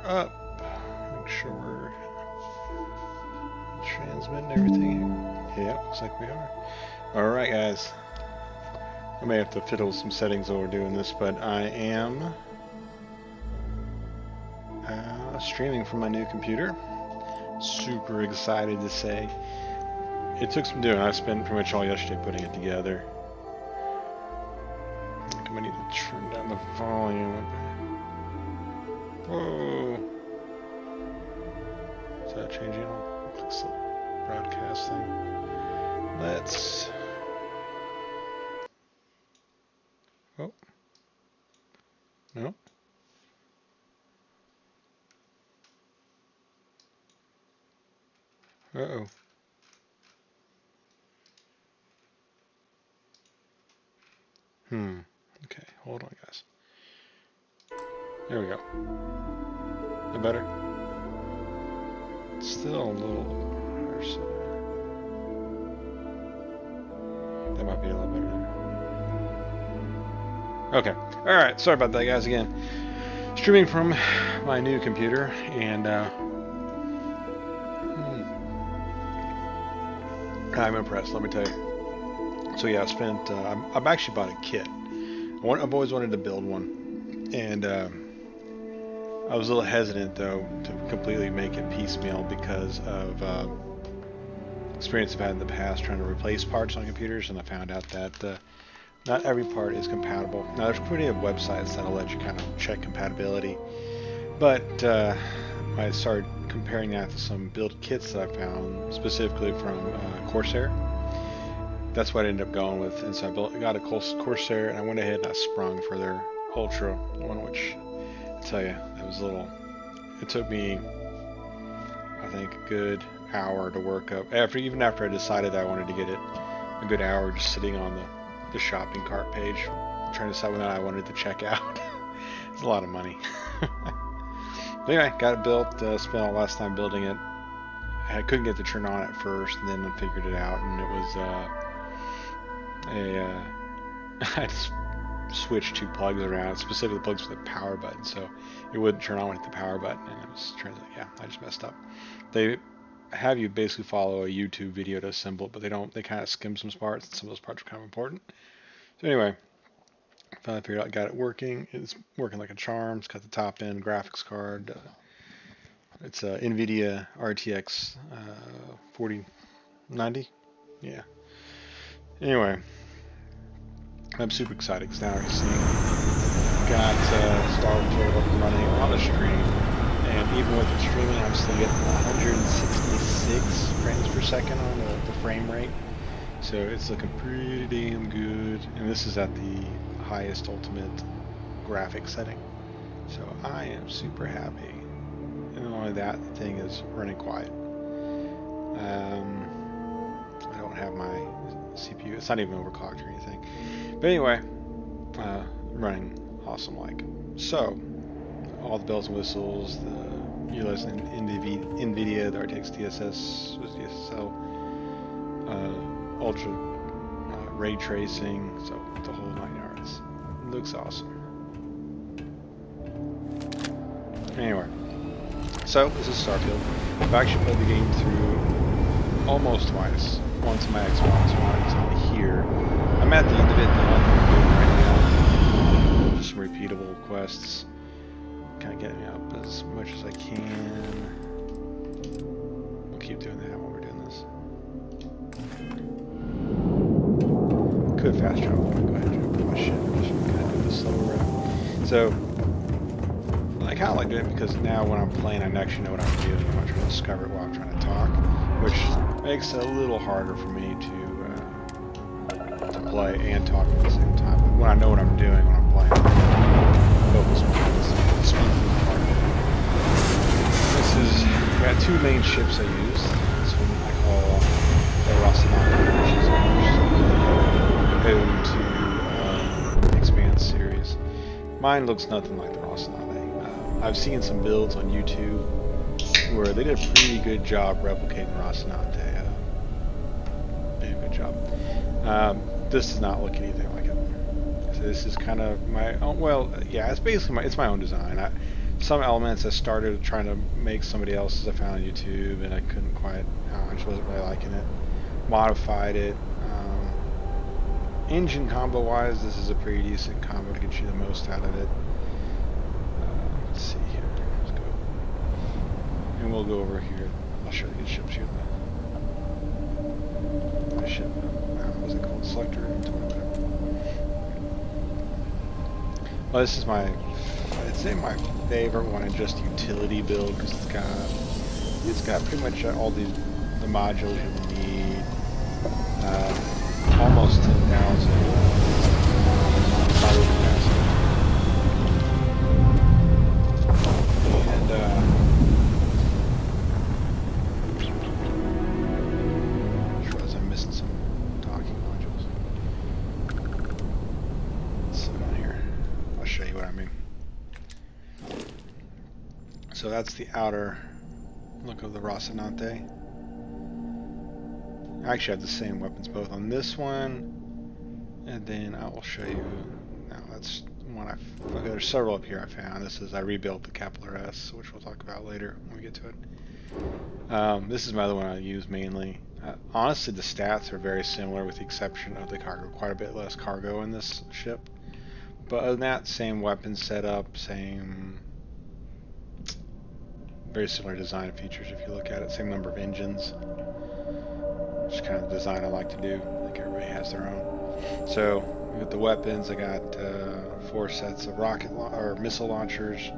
up. Make sure we're transmitting everything here. Yeah, looks like we are. Alright guys. I may have to fiddle with some settings while we're doing this, but I am streaming from my new computer. Super excited to say. It took some doing. I spent pretty much all yesterday putting it together. I think I might need to turn down the volume. Whoa. Is that changing? Looks like broadcast thing. Let's. Oh. No. Uh-oh. Okay, hold on, guys. There we go. Is that better? It's still a little. That might be a little better there. Okay. Alright, sorry about that, guys, again. Streaming from my new computer, and I'm impressed, let me tell you. So yeah, I've actually bought a kit. I've always wanted to build one, and I was a little hesitant though to completely make it piecemeal because of experience I've had in the past trying to replace parts on computers, and I found out that not every part is compatible. Now there's plenty of websites that'll let you kind of check compatibility, but I started comparing that to some build kits that I found specifically from Corsair. That's what I ended up going with, and so I got a Corsair, and I went ahead and I sprung for their Ultra one, which I tell you, it was a little. It took me, I think, a good hour to work up. Even after I decided I wanted to get it, a good hour just sitting on the shopping cart page, trying to decide whether I wanted to check out. It's a lot of money. But anyway, got it built. Spent all last time building it. I couldn't get the turn on at first, and then I figured it out, and it was I just switched two plugs around, specifically the plugs with the power button, so it wouldn't turn on with the power button, and it was turns out, yeah, I just messed up. They have you basically follow a YouTube video to assemble it, but they don't. They kind of skim some parts, and some of those parts are kind of important. So anyway, finally figured out, got it working. It's working like a charm. It's got the top end graphics card. It's a NVIDIA RTX 4090. Yeah. Anyway, I'm super excited because now I'm seeing got Starfield up and running on the stream, and even with it streaming, I'm still getting 166 frames per second on the frame rate. So it's looking pretty damn good, and this is at the highest ultimate graphic setting. So I am super happy. And not only that, the thing is running quiet. I don't have my CPU. It's not even overclocked or anything. But anyway, running awesome like. So, all the bells and whistles, utilizing NVIDIA, the RTX TSS, DSL, Ultra ray tracing, so the whole 9 yards. It looks awesome. Anyway, so this is Starfield. I've actually played the game through almost twice. Once on my Xbox, once on here. I'm at the end of it now. I'm doing right now. Just some repeatable quests. Kind of getting me up as much as I can. We'll keep doing that while we're doing this. Could fast travel, but go ahead and jump my shit. I'm just kind of do this slow route. So, I kind of like doing it because now when I'm playing, I actually know what I'm doing. I'm not trying to discover it while I'm trying to talk, which makes it a little harder for me to play and talk at the same time. But when I know what I'm doing when I'm playing, I focus on the speaking part of it. This is, I got two main ships I use. This one I call the Rocinante, which is the Expanse series. Mine looks nothing like the Rocinante. I've seen some builds on YouTube where they did a pretty good job replicating Rocinante. Did a good job. This does not look anything like it. So this is kind of my own, well, yeah, it's basically it's my own design. some elements I started trying to make somebody else's I found on YouTube, and I couldn't quite. I just wasn't really liking it. Modified it. Engine combo wise, this is a pretty decent combo to get you the most out of it. Let's see here. Let's go. And we'll go over here. I'll show you the ships here. The ship. What was it called? Selector? Whatever. Well, this is my. I'd say my favorite one in just utility build because it's got pretty much all the modules you need. Almost 10,000 cargo capacity. And I just realized I'm missing some docking modules. So down here, I'll show you what I mean. So that's the outer look of the Rocinante. I actually have the same weapons both on this one, and then I will show you. Now that's one there's several up here I found. I rebuilt the Kepler S, which we'll talk about later when we get to it. This is my other one I use mainly. Honestly, the stats are very similar with the exception of the cargo. Quite a bit less cargo in this ship, but other than that, same weapon setup, same. Very similar design features if you look at it. Same number of engines. Just kind of design I like to do. I think everybody has their own. So with the weapons, I got 4 sets of missile launchers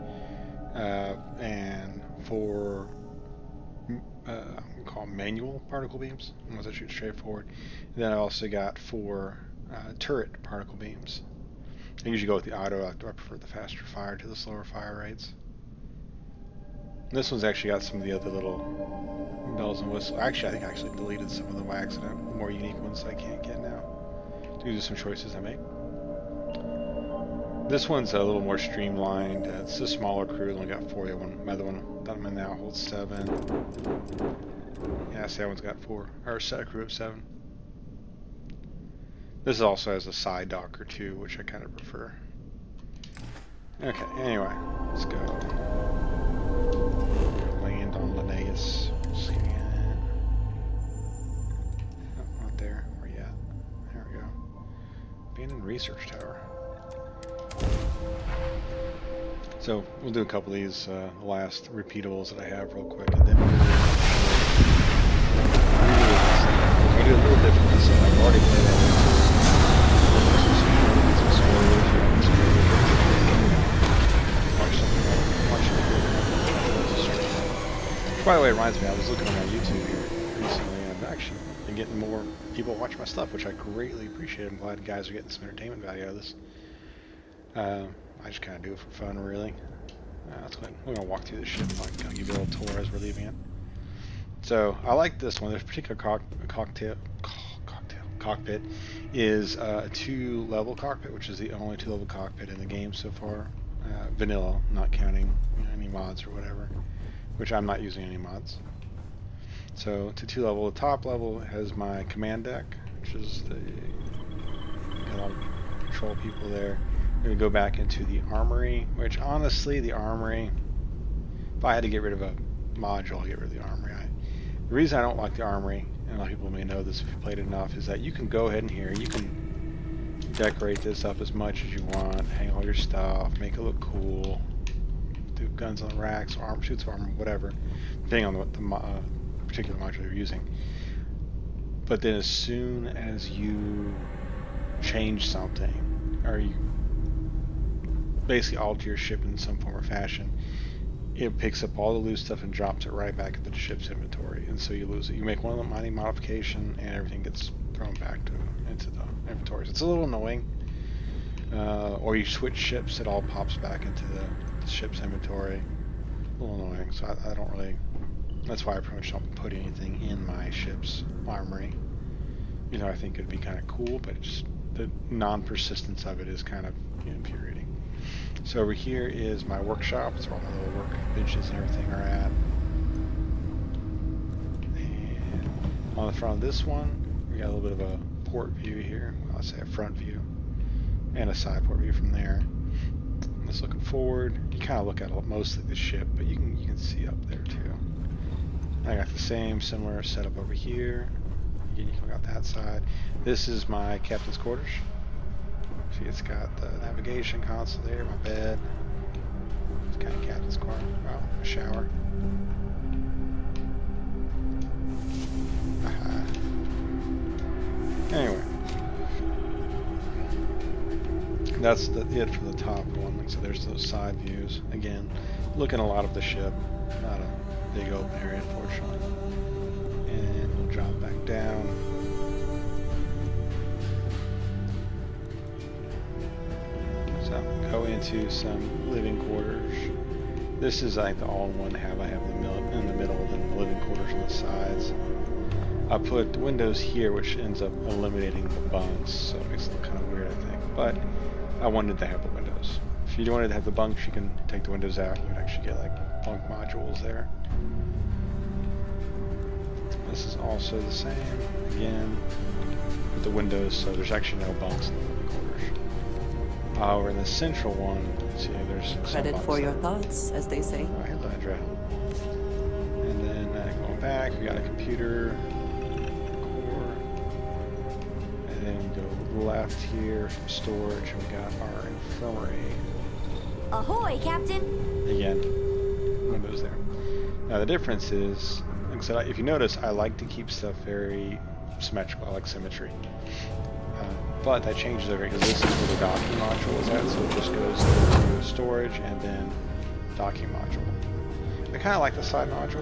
and 4 we call them manual particle beams. Ones that shoot straight forward. And then I also got 4 turret particle beams. I usually go with the auto. I prefer the faster fire to the slower fire rates. This one's actually got some of the other little bells and whistles. Actually, I think I actually deleted some of them by accident. More unique ones I can't get now due to some choices I make. This one's a little more streamlined. It's a smaller crew. Only got 4. The other one that I'm in now holds 7. Yeah, see that one's got 4, or a set of crew of 7. This also has a side dock or 2, which I kind of prefer. Okay, anyway, let's go. Land on Linnaeus. Scan. Oh, not there. Where you at? There we go. Abandoned research tower. So we'll do a couple of these last repeatables that I have real quick, and then we'll do a little different this time. I've already played that. By the way, it reminds me, I was looking on my YouTube here recently, and I've actually been getting more people watch my stuff, which I greatly appreciate. I'm glad guys are getting some entertainment value out of this. I just kind of do it for fun, really. Let's go ahead. We're going to walk through the ship. I'll kind of give you a little tour as we're leaving it. So, I like this one. This particular cockpit is a 2-level cockpit, which is the only 2-level cockpit in the game so far. Vanilla, not counting any mods or whatever. Which I'm not using any mods. So it's a 2-level. The top level has my command deck, which is got all the control people there. I'm going to go back into the armory, which honestly, the armory, if I had to get rid of a module, I'd get rid of the armory. The reason I don't like the armory, and a lot of people may know this if you played it enough, is that you can go ahead and you can decorate this up as much as you want, hang all your stuff, make it look cool. Do guns on the racks, or shoots of armor, whatever, depending on what the particular module you're using. But then as soon as you change something, or you basically alter your ship in some form or fashion, it picks up all the loose stuff and drops it right back into the ship's inventory, and so you lose it. You make one mining modification, and everything gets thrown back into the inventories. It's a little annoying. Or you switch ships, it all pops back into the ship's inventory. A little annoying, so I don't really. That's why I pretty much don't put anything in my ship's armory. You know, I think it'd be kind of cool, but just the non-persistence of it is kind of infuriating. So over here is my workshop. It's where all my little work benches and everything are at. And on the front of this one, we got a little bit of a port view here. Well, I'll say a front view and a side port view from there. this looking forward. You kind of look at mostly the ship, but you can see up there too. I got the similar setup over here. Again, you can look out that side. This is my captain's quarters. See, it's got the navigation console there, my bed. It's kind of captain's quarters. Wow, a shower. Anyway, that's it for the top one. Like, so there's those side views. Again, looking a lot of the ship, not a big open area, unfortunately. And we'll drop back down. So go into some living quarters. This is like the all-in-one I have. I have the in the middle, and then the living quarters on the sides. I put the windows here, which ends up eliminating the bunks, so it makes it look kind of weird, I think. But I wanted to have the windows. If you wanted to have the bunks, you can take the windows out. You would actually get like bunk modules there. This is also the same. Again, with the windows, so there's actually no bunks in the living quarters. However, in the central one, see, there's credit for your thoughts, as they say. Oh, here's Andrea. And then going back, we got a computer. Then we go left here, some storage, and we got our infirmary. Ahoy, Captain! Again, windows there. Now the difference is, like I said, if you notice, I like to keep stuff very symmetrical. I like symmetry. But that changes over because this is where the docking module is at, so it just goes to storage and then docking module. I kind of like the side module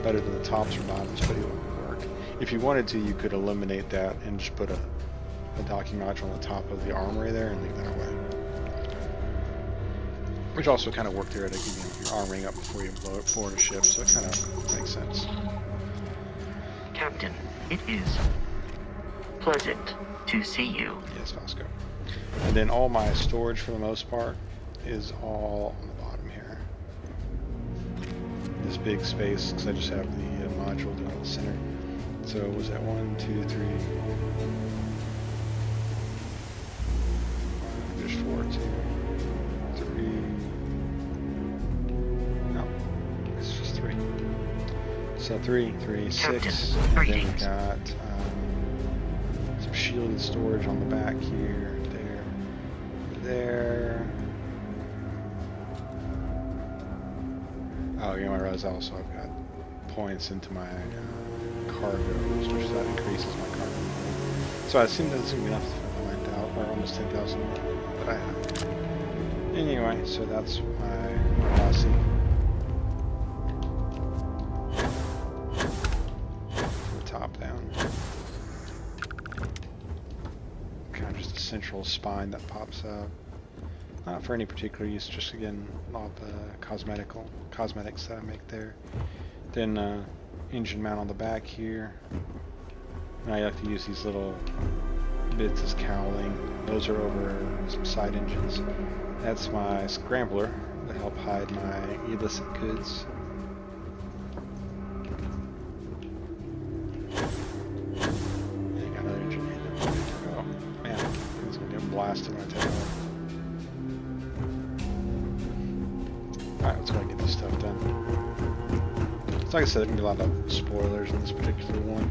better than the tops or bottoms, but it won't work. If you wanted to, you could eliminate that and just put a docking module on the top of the armory there and leave that away. Which also kind of worked there to keep your armoring up before you blow it forward a ship, so it kind of makes sense. Captain, it is pleasant to see you. Yes, Vasco. And then all my storage, for the most part, is all on the bottom here. This big space, because I just have the module down in the center. So was that 1, 2, 3? There's 4, 2, 3. No, it's just 3. So 3, 3, 6. And then we got some shielded storage on the back here, there. Oh, you know, I realize also I've got points into my cargo, which that increases my cargo. So I assume that's going to be enough for 9,000 or almost 10,000, but I have. Anyway, so that's my Rossi. From the top down. Kind of just a central spine that pops up. Not for any particular use, just again, all the cosmetics that I make there. Then engine mount on the back here. And I like to use these little bits as cowling. Those are over some side engines. That's my scrambler to help hide my illicit goods. Yeah, got another engine here. Oh man, it's gonna get blasted when I take off. Alright, let's go and get this stuff done. So like I said, there's going to be a lot of spoilers in this particular one.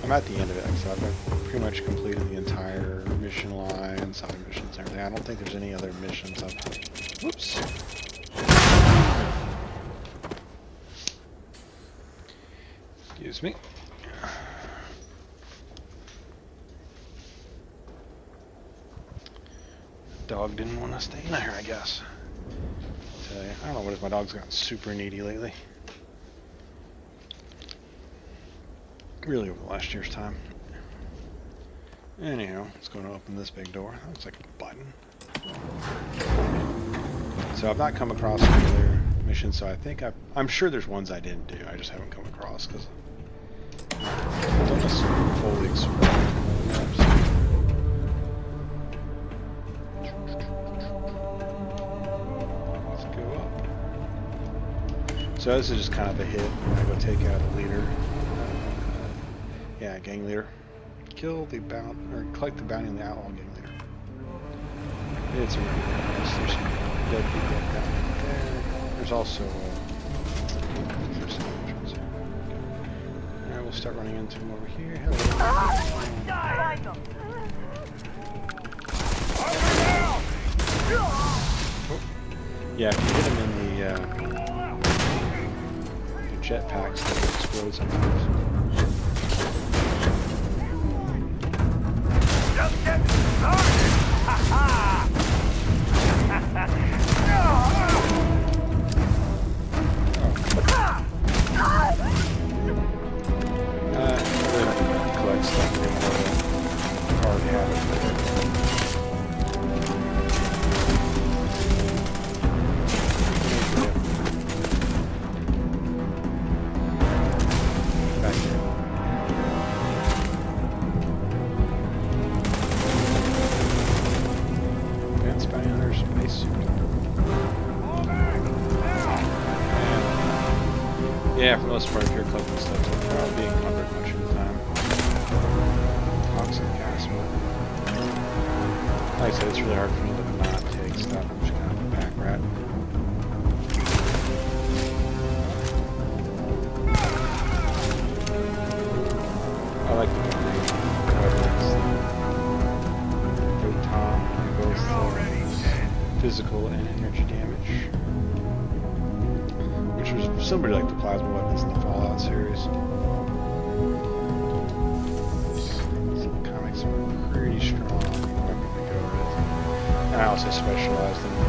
I'm at the end of it, so I've pretty much completed the entire mission line, side missions, and everything. I don't think there's any other missions up. Whoops. Excuse me. Dog didn't want to stay in there, I guess. I don't know what is, my dog's gotten super needy lately. Really over the last year's time. Anyhow, let's go and open this big door. That looks like a button. So I've not come across any other missions, so I think I'm sure there's ones I didn't do. I just haven't come across because I don't necessarily fully explore the maps. So this is just kind of a hit. I go take out a leader. Gang leader. Kill the collect the bounty on the outlaw gang leader. It's a really good place. There's some dead people down there. There's also there's some entrance here. Alright, we'll start running into him over here. Hello. Oh. Yeah, if you hit him in the jetpacks, they explode sometimes. Just getting started! Ha ha! Collect stuff anymore. Already have it. Back here. Advanced Bounty Hunter's base suit. Yeah, for the most part, if you're collecting stuff, you're probably being encumbered much of the time. Toxic gas. Like I said, it's really hard for me to not take stuff. I'm just kind of a pack rat. I like the photon, both physical and energy damage. Which was similar to like the plasma weapons in the Fallout series. So the comics are pretty strong weapon to go with. And I also specialized in them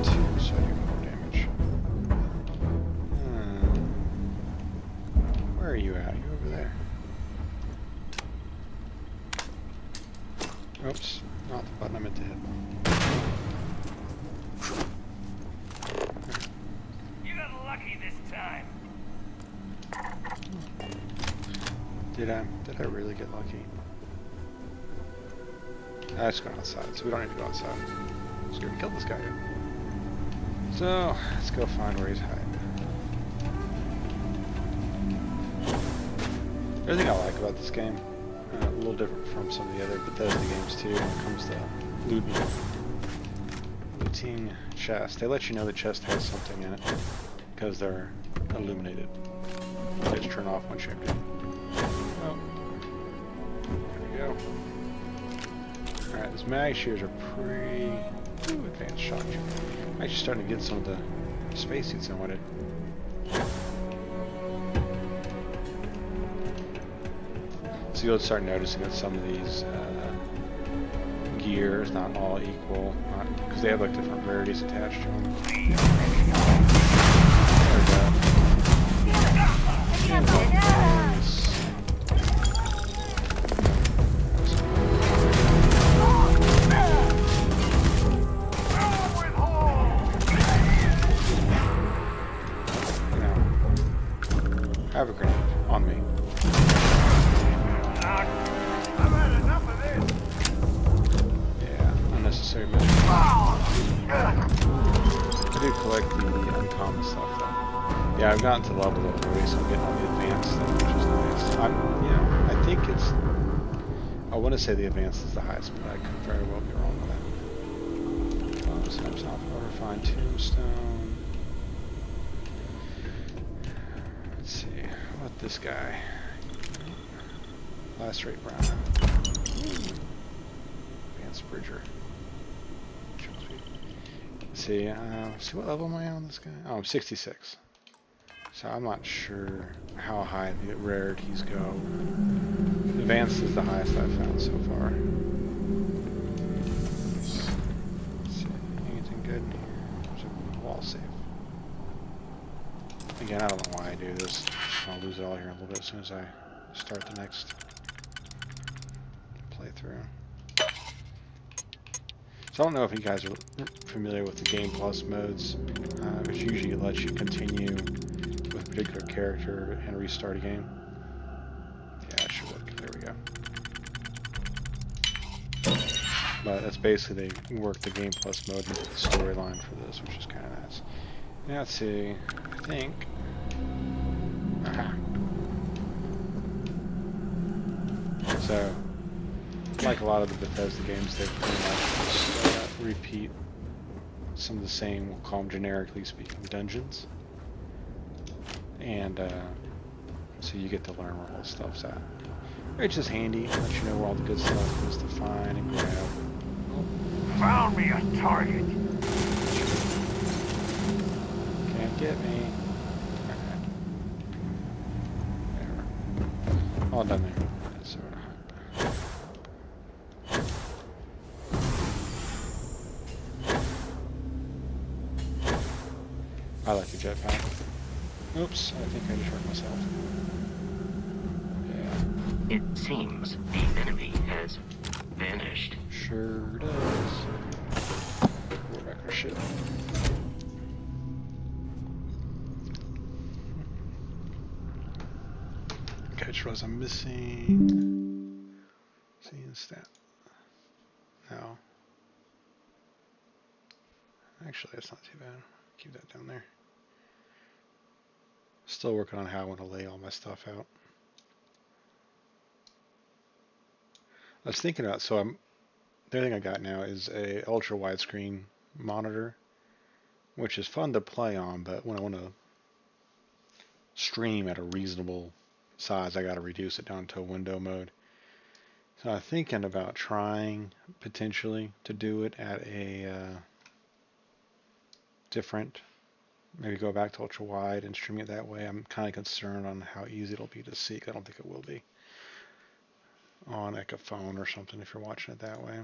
too, so I do more damage. Where are you at? You over there? Oops, not the button I meant to hit. Did I really get lucky? Let's go outside, so we don't need to go outside. Just gonna kill this guy. So, let's go find where he's hiding. Everything I like about this game, a little different from some of the other Bethesda games too, when it comes to looting chests. They let you know the chest has something in it, because they're illuminated. They just turn off once you're empty. Oh. There we go. Alright, these mag shears are pretty advanced shot. I'm actually starting to get some of the spacesuits I wanted. So you'll start noticing that some of these gear is not all equal, because they have like different rarities attached to them. There we go. Have a grenade on me. I've had enough of this. Yeah, unnecessary measure. I do collect the uncommon stuff though. Yeah, I've gotten to the level of already, so I'm getting all the advanced stuff, which is nice. I think it's. I want to say the advanced is the highest, but I could very well be wrong with that. Some south order, find tombstone. Let's see. What this guy? Lacerate Brown. Advanced Bridger. Let's see. See what level am I on this guy? Oh, I'm 66. So I'm not sure how high the rarities go. Advanced is the highest I've found so far. Let's see. Anything good in here? There's a wall safe. Again, I don't know why I do this. I'll lose it all here in a little bit as soon as I start the next playthrough. So I don't know if you guys are familiar with the Game Plus modes, which usually lets you continue with a particular character and restart a game. Yeah, it should work. There we go. But that's basically they work the Game Plus mode into the storyline for this, which is kind of nice. Now let's see. I think. Aha. So, like a lot of the Bethesda games, they've pretty much repeat some of the same, we'll call them generically speaking, dungeons. And so you get to learn where all the stuff's at. It's just handy, let you know where all the good stuff is to find and grab. Found me a target. Can't get me. Okay. There. All done there. So, I like the jetpack. Oops, I think I just hurt myself. Yeah. It seems the enemy has vanished. Sure does. We're back our shit. Okay, I just realized I'm missing. Seeing stat. No. Actually, that's not too bad. Keep that down there. Still working on how I want to lay all my stuff out. I was thinking about, the only thing I got now is a ultra widescreen monitor, which is fun to play on, but when I want to stream at a reasonable size, I got to reduce it down to a window mode. So I'm thinking about trying potentially to do it at a different, maybe go back to ultra wide and stream it that way. I'm kind of concerned on how easy it'll be to see. I don't think it will be on like a phone or something if you're watching it that way.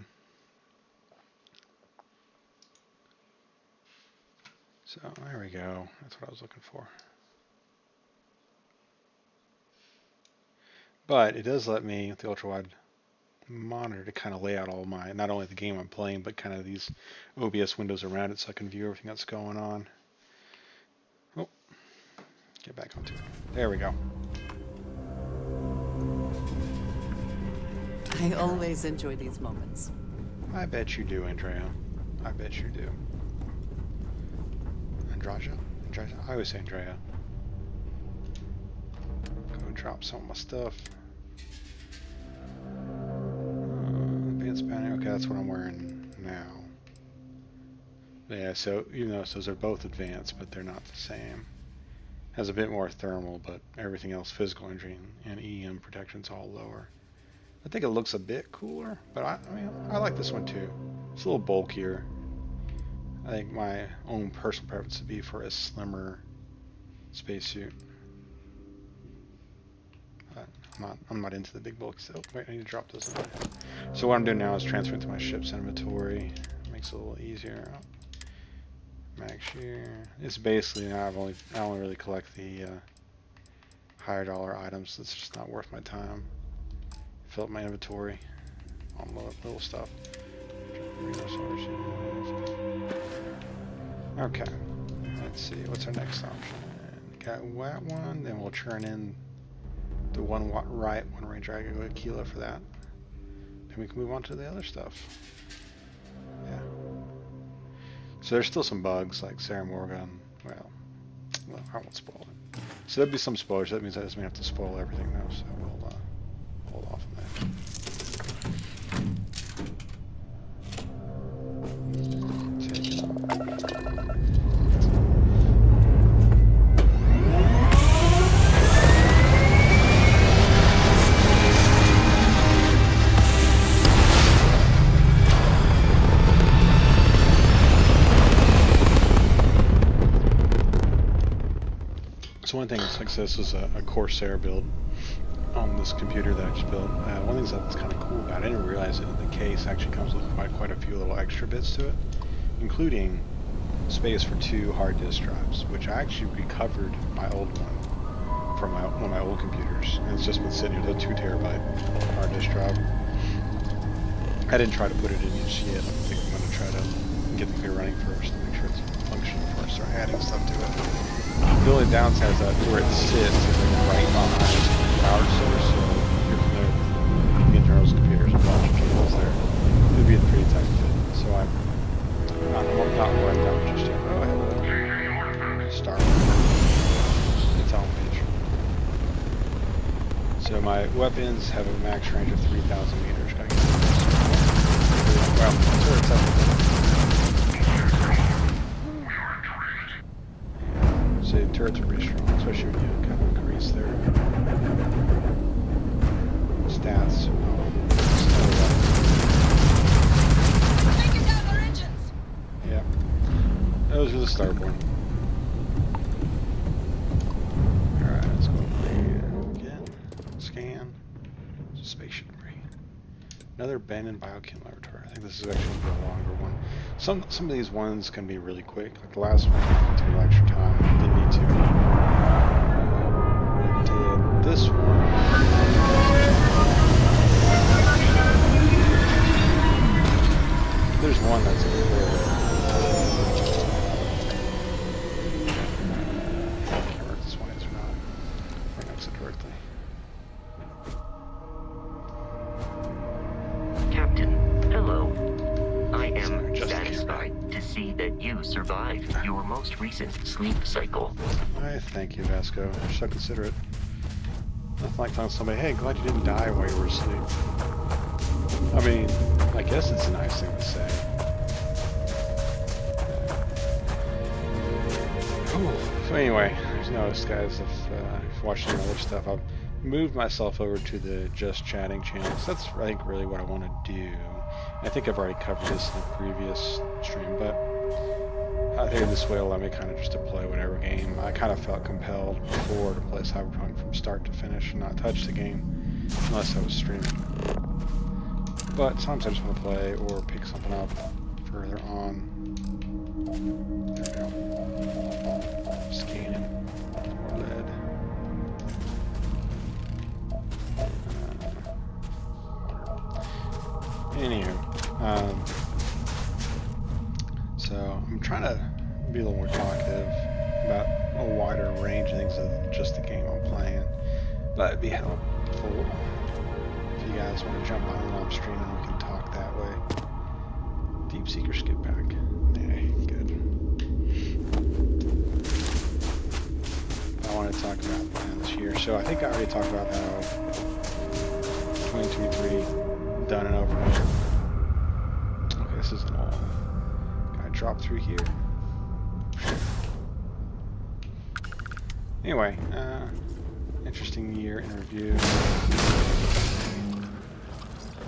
So there we go. That's what I was looking for. But it does let me, with the ultra wide monitor, to kind of lay out all my, not only the game I'm playing, but kind of these OBS windows around it so I can view everything that's going on. Oh, get back onto it. There we go. I always enjoy these moments. I bet you do, Andrea. I bet you do. Andrea? I always say Andrea. Go drop some of my stuff. Advanced banner. Okay, that's what I'm wearing now. Yeah, so even though those are both advanced, but they're not the same. Has a bit more thermal, but everything else, physical injury and EM protection's all lower. I think it looks a bit cooler, but I mean, I like this one too. It's a little bulkier. I think my own personal preference would be for a slimmer spacesuit. But I'm not into the big bulky stuff. Wait, I need to drop this in there. So what I'm doing now is transferring to my ship's inventory. Makes it a little easier. Max here. It's basically now I only really collect the higher dollar items. It's just not worth my time. Fill up my inventory on little stuff. Okay, let's see, what's our next option? Got that one, then we'll turn in the one range I go to Kilo for that. Then we can move on to the other stuff. Yeah. So there's still some bugs like Sarah Morgan. Well, I won't spoil it. So there'll be some spoilers. That means that doesn't mean I have to spoil everything though. So we'll hold off on that. So one thing, like this is a Corsair build on this computer that I just built. One thing that's kind of cool about it, I didn't realize it, the case actually comes with quite a few little extra bits to it, including space for 2 hard disk drives, which I actually recovered my old one from one of my old computers. And it's just been sitting here, the 2 terabyte hard disk drive. I didn't try to put it in just yet. I think I'm going to try to get the computer running first to make sure it's functional before I start adding stuff to it. The only downside is that where it sits is right behind the power source, so if you're familiar with the internals of computers and bunch of cables there, it would be a pretty tight fit. So I'm not worried that much just yet. Oh, hello. Starfield. It's on page. So my weapons have a max range of 3,000 meters. Well, that's where it's at. turrets are pretty strong, especially when you kind of increase their stats. Taking down their engines. Yeah. Those are the starboard. Alright, let's go over here again. Scan. Spaceship debris. Another abandoned biochem laboratory. I think this is actually a longer one. Some of these ones can be really quick. Like the last one took a little extra time. Didn't need to. But this one. There's one that's a little. I can't remember if this one is or not. If I pronounce it correctly. Captain, hello. I am satisfied to see that you survived your most recent sleep cycle. Why, thank you, Vasco. You're so considerate. Nothing like telling somebody, hey, glad you didn't die while you were asleep. I mean, I guess it's a nice thing to say. So anyway, there's notice, guys, if you've watched some other stuff, I've moved myself over to the Just Chatting channel. So that's, I think, really what I want to do. I think I've already covered this in the previous stream, but I think this way will allow me kind of just to play whatever game. I kind of felt compelled before to play Cyberpunk from start to finish and not touch the game unless I was streaming. But sometimes I just want to play or pick something up further on. There we go. Scanning. More lead. Anywho, so I'm trying to be a little more talkative about a wider range of things than just the game I'm playing. But it'd be helpful if you guys want to jump on while I'm streaming. We can talk that way. Deep Seeker skip back. Yeah, good. I want to talk about this year. So I think I already talked about how 2023 done and over with. Okay, this isn't all. Gotta drop through here. Anyway, interesting year in review.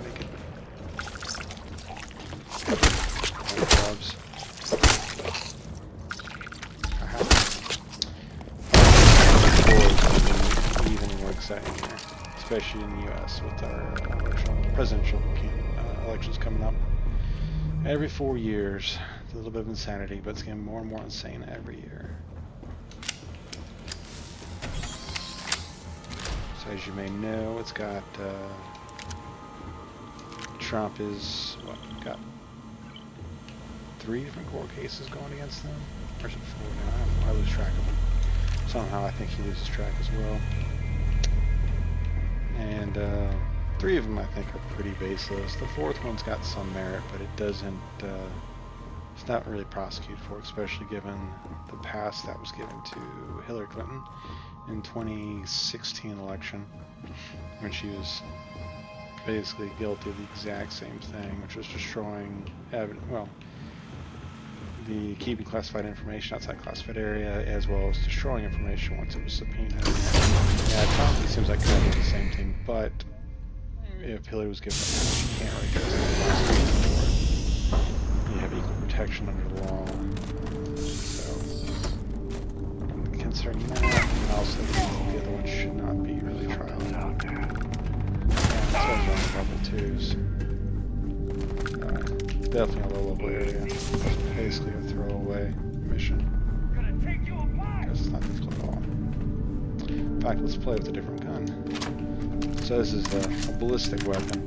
Make it. Clubs. Even more exciting here, especially in the U.S. with our presidential elections coming up every 4 years. It's a little bit of insanity, but it's getting more and more insane every year. So as you may know, it's got Trump is got 3 different court cases going against them, or is it 4 now? I lose track of them. Somehow I think he loses track as well. And 3 of them I think are pretty baseless. The 4th one's got some merit, but it doesn't, it's not really prosecuted for, especially given the pass that was given to Hillary Clinton in 2016 election, when she was basically guilty of the exact same thing, which was destroying evidence, well, the keeping classified information outside classified area, as well as destroying information once it was subpoenaed. Yeah, it probably seems like kind of the same thing, but if Hillary was given a pass, she can't really get prosecuted for it. You have equal protection under the law. So, considering that, I also think the other one should not be really trialed. Yeah, that's what I'm on level 2s. Definitely a low-level area. Basically a throwaway mission. Because it's not difficult at all. In fact, let's play with a different gun. So this is a ballistic weapon,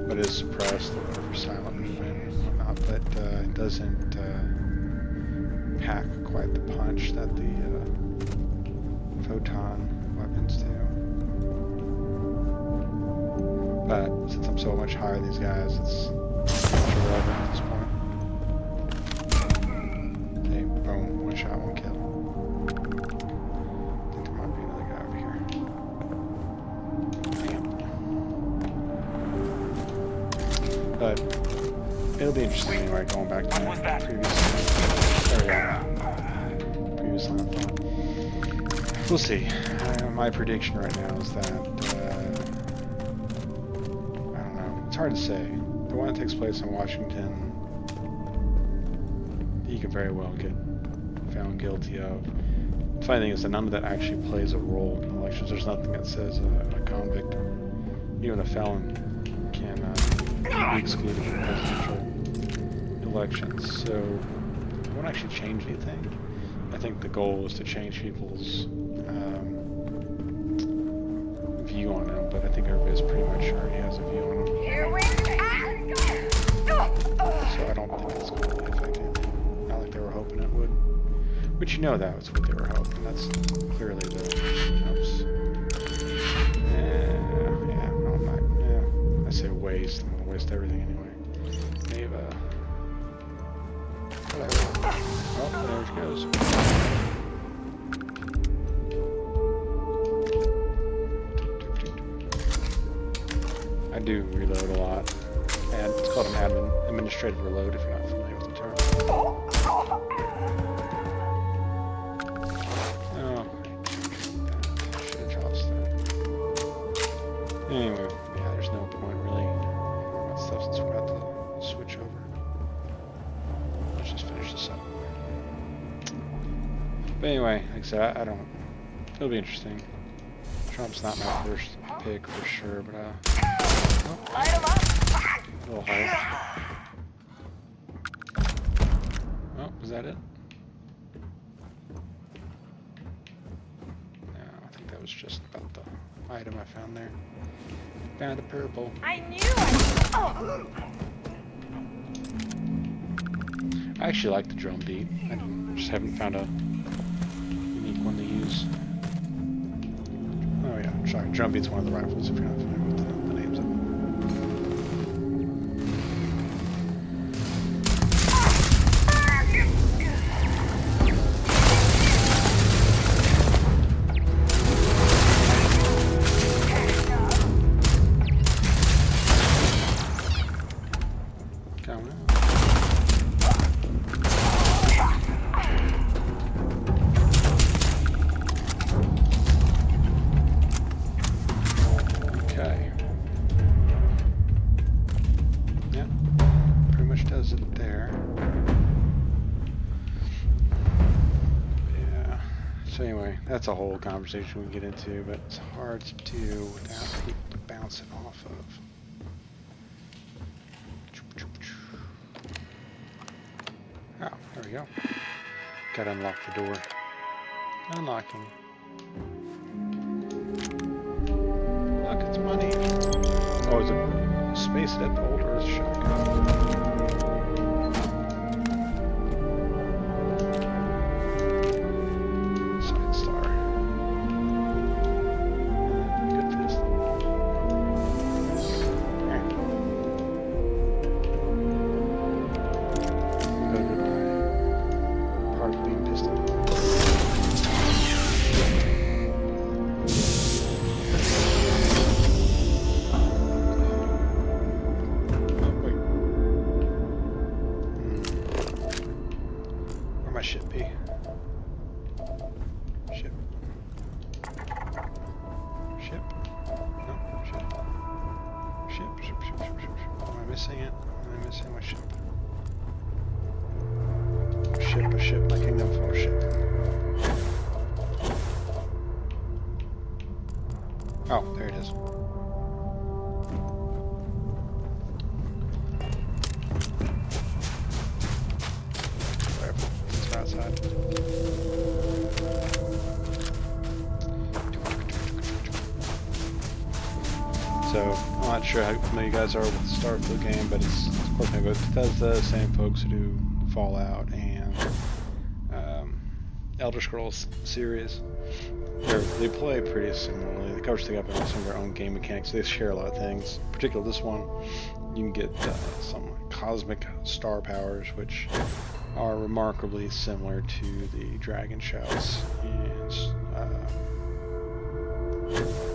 but it is suppressed for silent movement and whatnot, but it doesn't pack quite the punch that the photon weapons do. But since I'm so much higher than these guys, it's irrelevant at this point. Okay, boom, 1 shot, 1 kill. I think there might be another guy over here. Damn. But it'll be interesting anyway, going back to previous line of thought. We'll see. My prediction right now is that, I don't know, it's hard to say. The one that takes place in Washington, he could very well get found guilty of. The funny thing is that none of that actually plays a role in elections. There's nothing that says a convict, even a felon, can be excluded from presidential elections. So it won't actually change anything. I think the goal is to change people's view on him, but I think everybody's pretty much already has a view on him. So I don't think it's going to really affect anything. Not like they were hoping it would. But you know that was what they were hoping. That's clearly the... Oops. Yeah, no, I'm not... Yeah, I say waste. I'm going to waste everything anyway. They've, whatever. Oh, there it goes. I do reload a lot. And it's called an administrative reload if you're not familiar with the term. Oh, I should have dropped that. Anyway, yeah, there's no point really worrying about stuff since we're about to switch over. Let's just finish this up. But anyway, like I said, I don't. It'll be interesting. Trump's not my first pick for sure, but Light 'em up. a little hype. Oh, was that it? No, I think that was just about the item I found there. Found a purple. I knew I actually like the drum beat. I just haven't found a unique one to use. Oh yeah, sorry. Drum beat's one of the rifles if you're not familiar with the names of them. That's a whole conversation we can get into, but it's hard to do without people to bounce it off of. Oh, there we go. Gotta unlock the door. Unlocking. Look, it's money. Oh, is it space deadbolt or is it shotgun? Oh, there it is. Whatever. It's outside. So, I'm not sure how familiar you guys are with the Starfield game, but it's of course made by Bethesda, same folks who do Fallout and Elder Scrolls series. They play pretty similarly. They coach together on some of their own game mechanics. They share a lot of things. Particularly this one, you can get some cosmic star powers, which are remarkably similar to the dragon shouts. And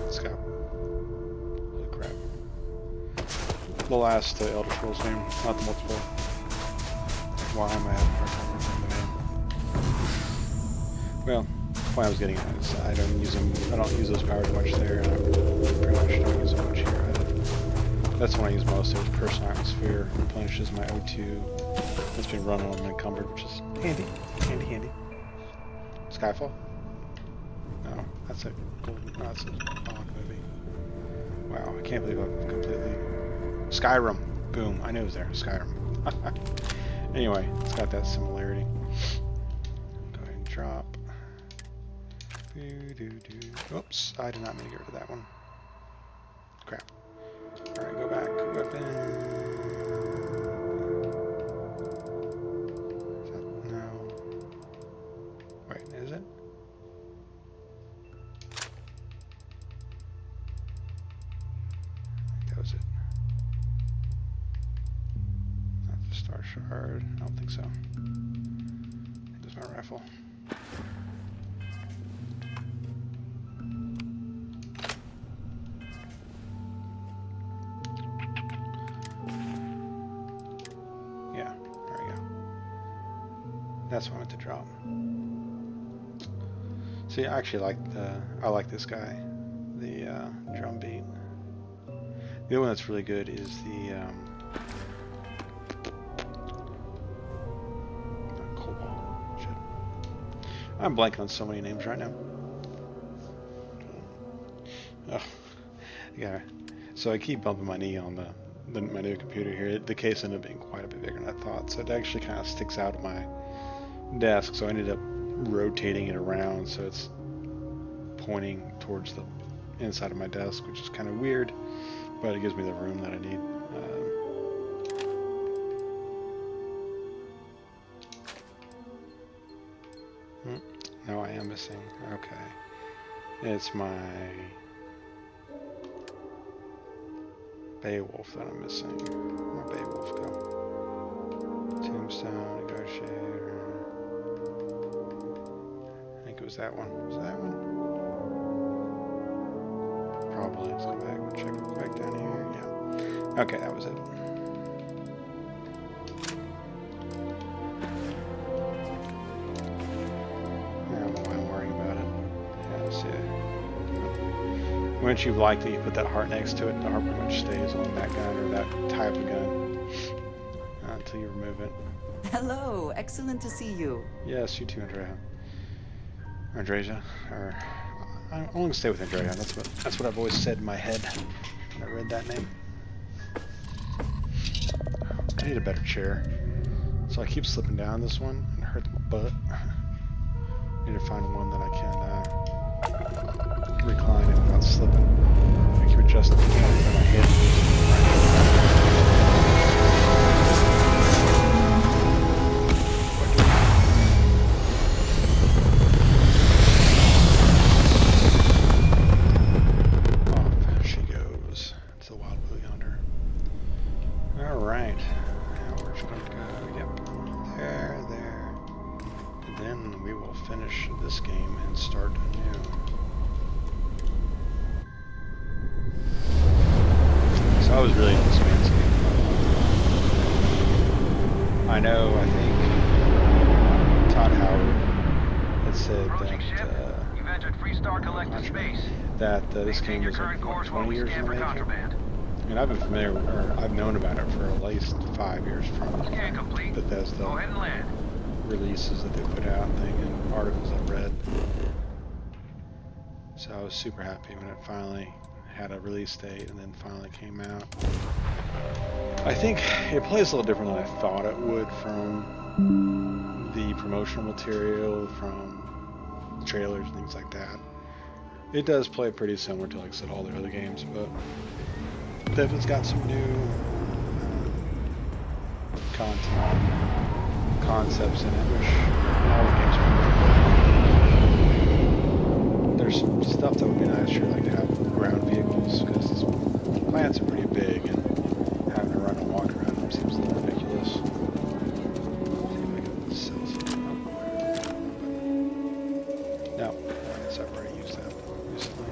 it's got holy crap. The last Elder Scrolls game, not the multiplayer. Why am I having a hard time remembering the name? Well, point I was getting at is I don't use them. I don't use those powers much there, and I pretty much don't use them much here either. That's when I use most. There's personal atmosphere, replenishes my O2. It's been run on unencumbered, which is handy, handy. Skyfall? No, that's a golden. No, that's a Bond movie. Wow, I can't believe I've completely. Skyrim. Boom. I knew it was there. Skyrim. Anyway, it's got that similarity. Go ahead and drop. Oops, I did not mean to get rid of that one. Crap. Alright, go back. Weapon. No. Wait, is it? I think that was it. Not the Star Shard. I don't think so. There's my rifle. That's what I meant to drop. See, I actually I like this guy, the drum beat. The other one that's really good is the Cobalt. Shit. I'm blanking on so many names right now. Oh, yeah. So I keep bumping my knee on my new computer here. The case ended up being quite a bit bigger than I thought, so it actually kind of sticks out of my desk, so I ended up rotating it around so it's pointing towards the inside of my desk, which is kind of weird, but it gives me the room that I need. No, I am missing. Okay. It's my Beowulf that I'm missing. Where'd my Beowulf go? Tombstone, negotiator. I think it was that one. Was that one? Probably. Let's go back and check it back down here. Yeah. Okay, that was it. I don't know why I'm worrying about it. Yeah, see it. Once you've liked it, you put that heart next to it, the heart pretty much stays on that gun or that type of gun until you remove it. Hello, excellent to see you. Yes, you too, Andrea. Andrea, or I'm only gonna stay with Andrea. That's what I've always said in my head when I read that name. I need a better chair, so I keep slipping down this one and it hurts my butt. I need to find one that I can recline it without slipping. I keep adjusting the camera in my head. This game and start anew. So I was really into this man's game. I know, I think Todd Howard had said that this game was like 20 years in the making. And I've been familiar, or I've known about it for at least 5 years from Bethesda releases that they put out and articles I've read. So I was super happy when it finally had a release date and then finally came out. I think it plays a little different than I thought it would from the promotional material, from trailers and things like that. It does play pretty similar to, like I said, all the other games, but it's got some new concepts in it, which all the games are. There's some stuff that would be nice, sure, like to have ground vehicles, because these plants are pretty big, and having to run and walk around them seems a little ridiculous. See if I can sell something. No, I guess I've already used that recently.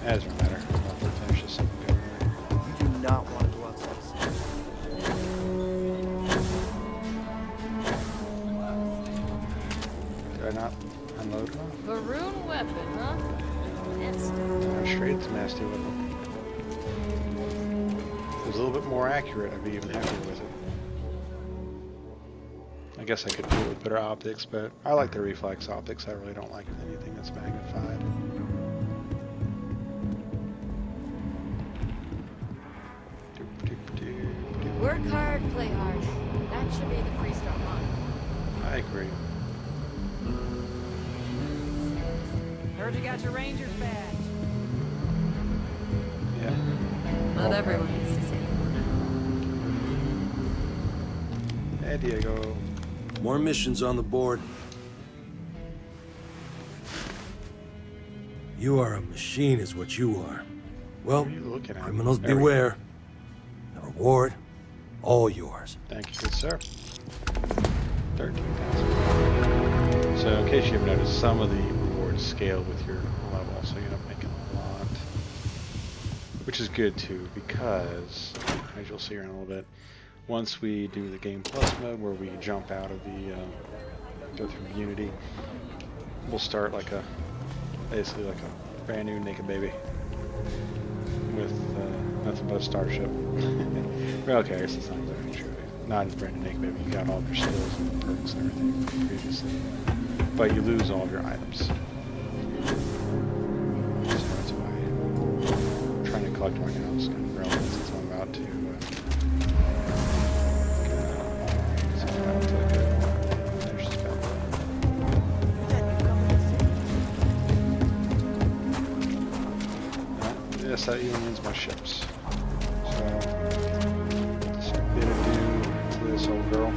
That doesn't matter. I'll finish this up and go. You do not want to go outside. Did I not Unload them. Varun weapon, huh? That's Straight to nasty with them. If it was a little bit more accurate, I'd be even happier with it. I guess I could do it with better optics, but I like the reflex optics. I really don't like anything that's magnified. work hard, play hard. That should be the freestyle motto. I agree. Heard you got your Rangers badge. Yeah. Not everyone needs to say that. Hey, Diego. More missions on the board. You are a machine is what you are. Well, What are you looking at? criminals There we go. beware. The reward, all yours. Thank you, good sir. 13,000. So, in case you haven't noticed, some of the rewards scale with your level, so you end up making a lot. Which is good too, because, as you'll see here in a little bit, once we do the Game Plus mode, where we jump out of the, go through Unity, we'll start like a, basically like a brand new naked baby. With nothing but a starship. Well, okay, I guess it's not exactly true. Not as brand new naked baby. You got all of your skills and perks and everything previously, but you lose all of your items. So that's why I'm trying to collect right now. It's kind of relevant since I'm about to. Finish this battle. Yes, that even means my ships. So, just a bit of do to this old girl.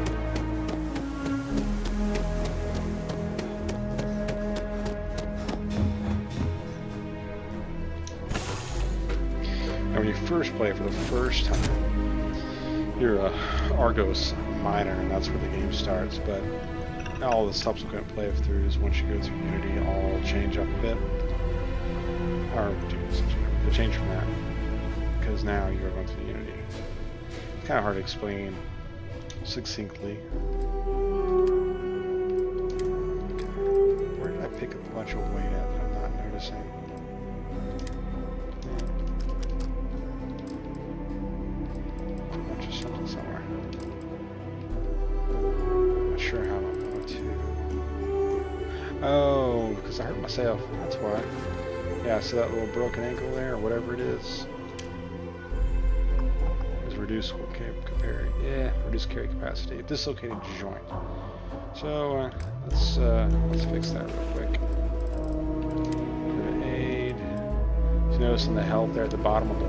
And when you first play for the first time, you're a Argos miner, and that's where the game starts. But all the subsequent playthroughs, once you go through Unity, all change up a bit. Or they change from that, because now you're going through Unity. It's kind of hard to explain succinctly. Where did I pick up a bunch of weight at that I'm not noticing? A bunch of something somewhere. Not sure how I'm going to. Oh, because I hurt myself. That's why. Yeah, so that little broken ankle there, or whatever it is reduced reduced carry capacity, dislocated joint. So let's fix that real quick. Go to aid. So notice in the health there at the bottom of the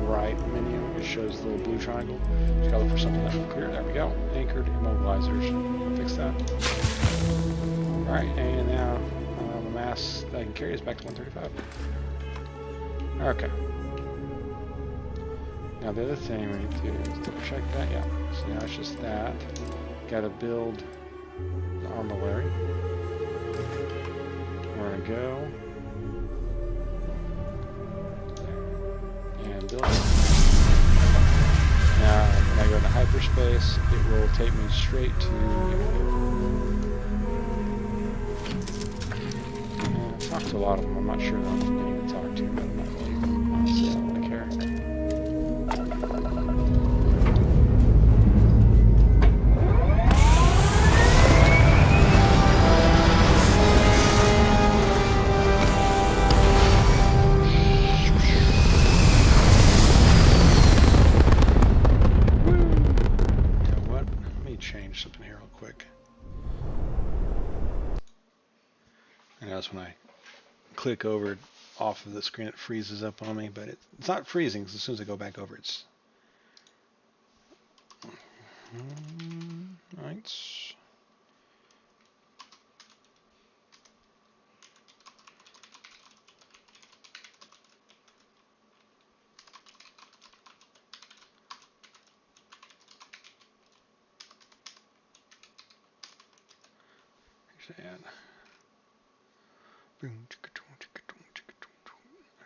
right menu, it shows the little blue triangle. Just gotta look for something that will clear. There we go. Anchored immobilizers. Fix that. All right, and now the mass that I can carry is back to 135. Okay. Now the other thing we need to do is double check that. Yeah. So now it's just that. Got to build the armillary. We're gonna go and build it. Now when I go into hyperspace, it will take me straight to. I've talked to a lot of them. I'm not sure that I'm getting to talk to, but I'm not really. Honestly, I don't really care. Something here real quick. And that's when I click over off of the screen, it freezes up on me, but it's not freezing because as soon as I go back over, it's right.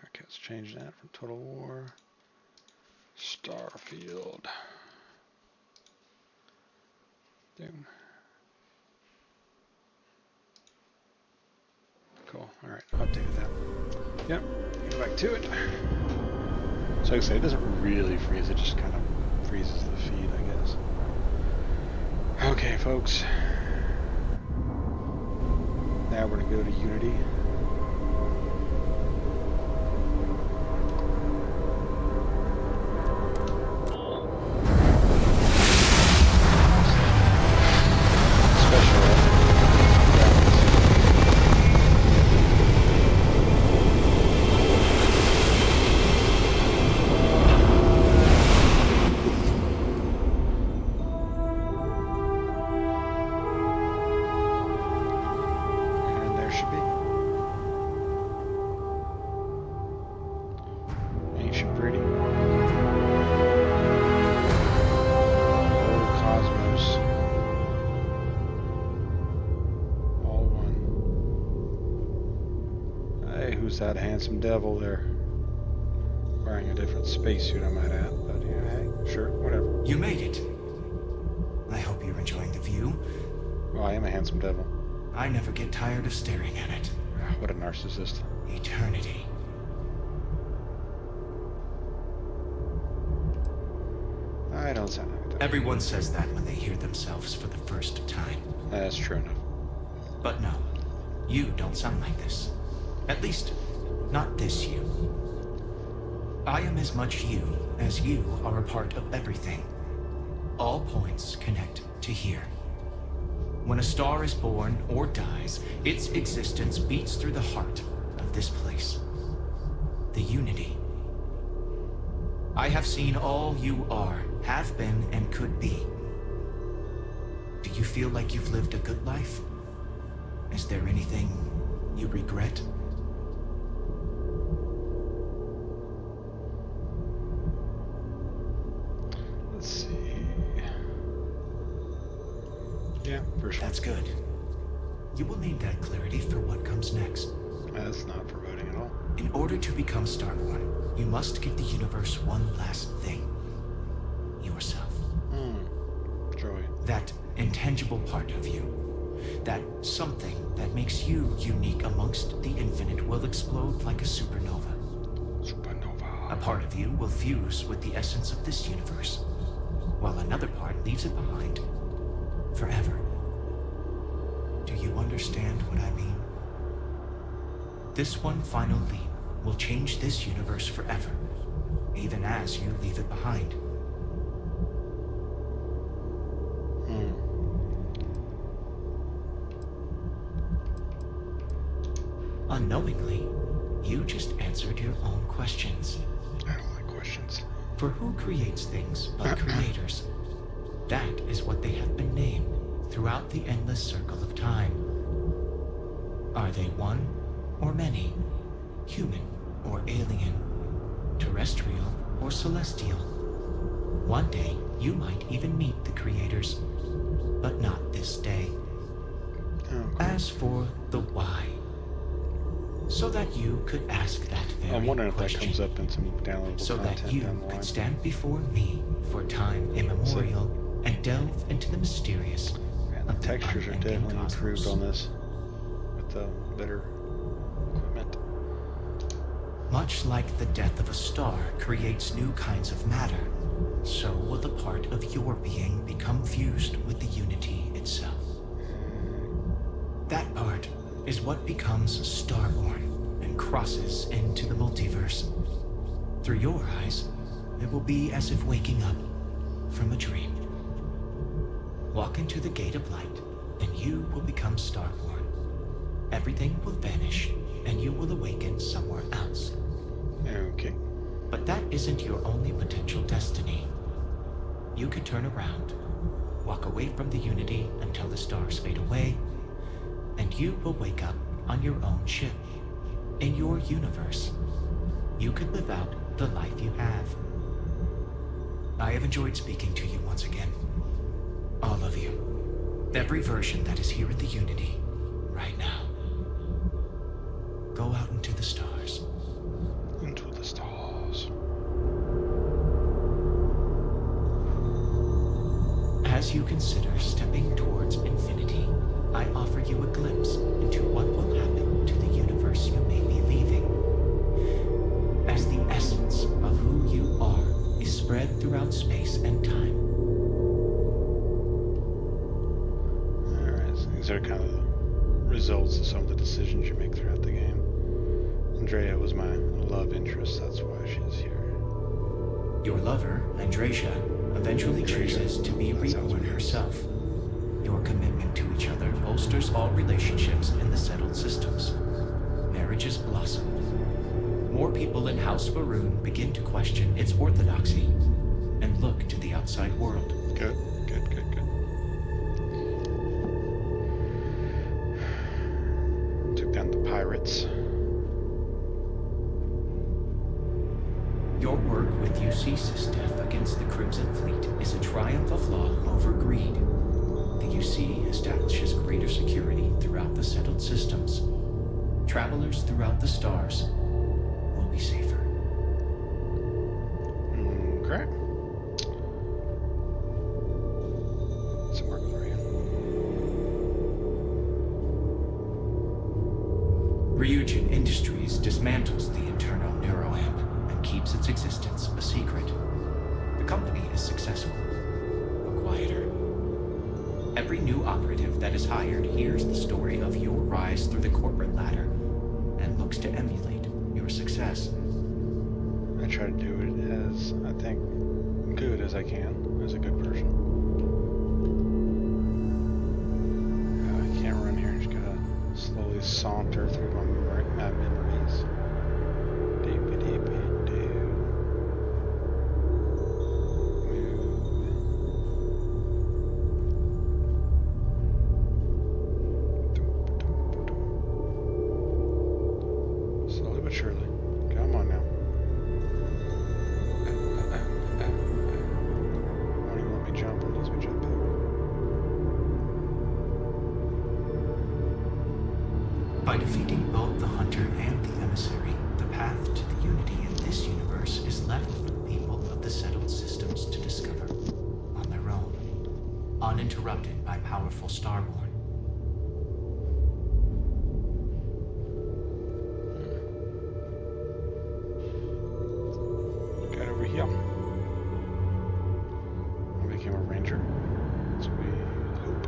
Okay, let's change that from Total War. Starfield. Boom. Alright, updated that. Yep, go back to it. So like I say, it doesn't really freeze, it just kind of freezes the feed, I guess. Okay, folks. Now we're going to go to Unity. That handsome devil there, wearing a different spacesuit, I might add, but yeah, hey, sure, whatever. You made it. I hope you're enjoying the view. Well, I am a handsome devil. I never get tired of staring at it. What a narcissist. Eternity. I don't sound like that. Everyone says that when they hear themselves for the first time. That's true enough. But no, you don't sound like this. At least, not this you. I am as much you as you are a part of everything. All points connect to here. When a star is born or dies, its existence beats through the heart of this place. The Unity. I have seen all you are, have been, and could be. Do you feel like you've lived a good life? Is there anything you regret? Let's see. Yeah, for sure. That's good. You will need that clarity for what comes next. That's not foreboding at all. In order to become Starborn, you must give the universe one last thing. Yourself. Joy. That intangible part of you. That something that makes you unique amongst the infinite will explode like a supernova. Supernova. A part of you will fuse with the essence of this universe, while another part leaves it behind forever. Do you understand what I mean? This one final leap will change this universe forever, even as you leave it behind. Unknowingly, you just answered your own questions. I don't like questions. For who creates things but creators? That is what they have been named throughout the endless circle of time. Are they one or many? Human or alien? Terrestrial or celestial? One day, you might even meet the creators, but not this day. As for the why, so that you could ask that very I'm wondering if question. that comes up in some downloadable So content that you down the line. could stand before me for time immemorial and delve into the mysterious. Man, the of textures are unending definitely improved cosmos. on this with the better equipment. Much like the death of a star creates new kinds of matter, so will a part of your being become fused with the Unity itself. That part is what becomes Starborn and crosses into the multiverse. Through your eyes, it will be as if waking up from a dream. Walk into the gate of light, and you will become Starborn. Everything will vanish, and you will awaken somewhere else. Okay. But that isn't your only potential destiny. You could turn around, walk away from the Unity until the stars fade away, and you will wake up on your own ship, in your universe. You could live out the life you have. I have enjoyed speaking to you once again. All of you. Every version that is here at the Unity, right now. Go out into the stars. Into the stars. As you consider stepping towards infinity, I offer you a glimpse into what will happen to the universe These are kind of the results of some of the decisions you make throughout the game. Andrea was my love interest, that's why she's here. Your lover, Andreja, eventually chooses to be reborn herself. Your commitment to each other bolsters all relationships in the settled systems. Marriages blossom. More people in House Varun begin to question its orthodoxy and look to the outside world. Good. Took down the pirates. Your work with UC Sistef against the Crimson Fleet is a triumph of law over greed. The UC establishes greater security throughout the settled systems. Travelers throughout the stars will be safer. Okay. Some work for you. Ryujin Industries dismantles the internal neuroamp and keeps its existence a secret. The company is successful, but quieter. Every new operative that is hired hears the story of your rise through the corporate ladder and looks to emulate your success. I try to do it as, I think, good as I can, as a good person. I can't run here, just gotta slowly saunter through my memories. Deepy-deepy-doo. Slowly but surely. Come on now. Won't even let me jump unless we jump up. By defeating both the hunter and the emissary, the path to the unity in this universe is left for the people of the settled systems to discover on their own, uninterrupted by powerful Starborn. Got over here. I became a ranger. So we hope.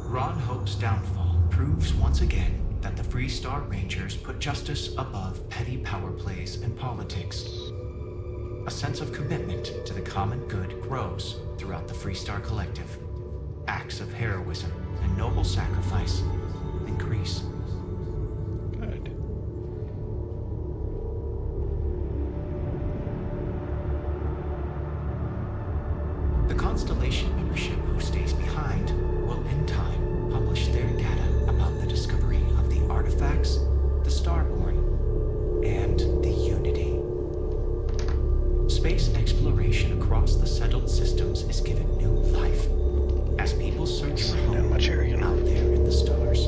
Ron Hope's downfall proves once again that the Free Star Rangers put justice above petty power plays and politics. A sense of commitment to the common good grows throughout the Free Star Collective. Acts of heroism and noble sacrifice increase. Good. The Constellation membership who stays behind will in time publish their data about the discovery of the artifacts, the Starborn, and the Unity. Space exploration across the settled systems is given new life as people search for Down home my chair again. out there in the stars.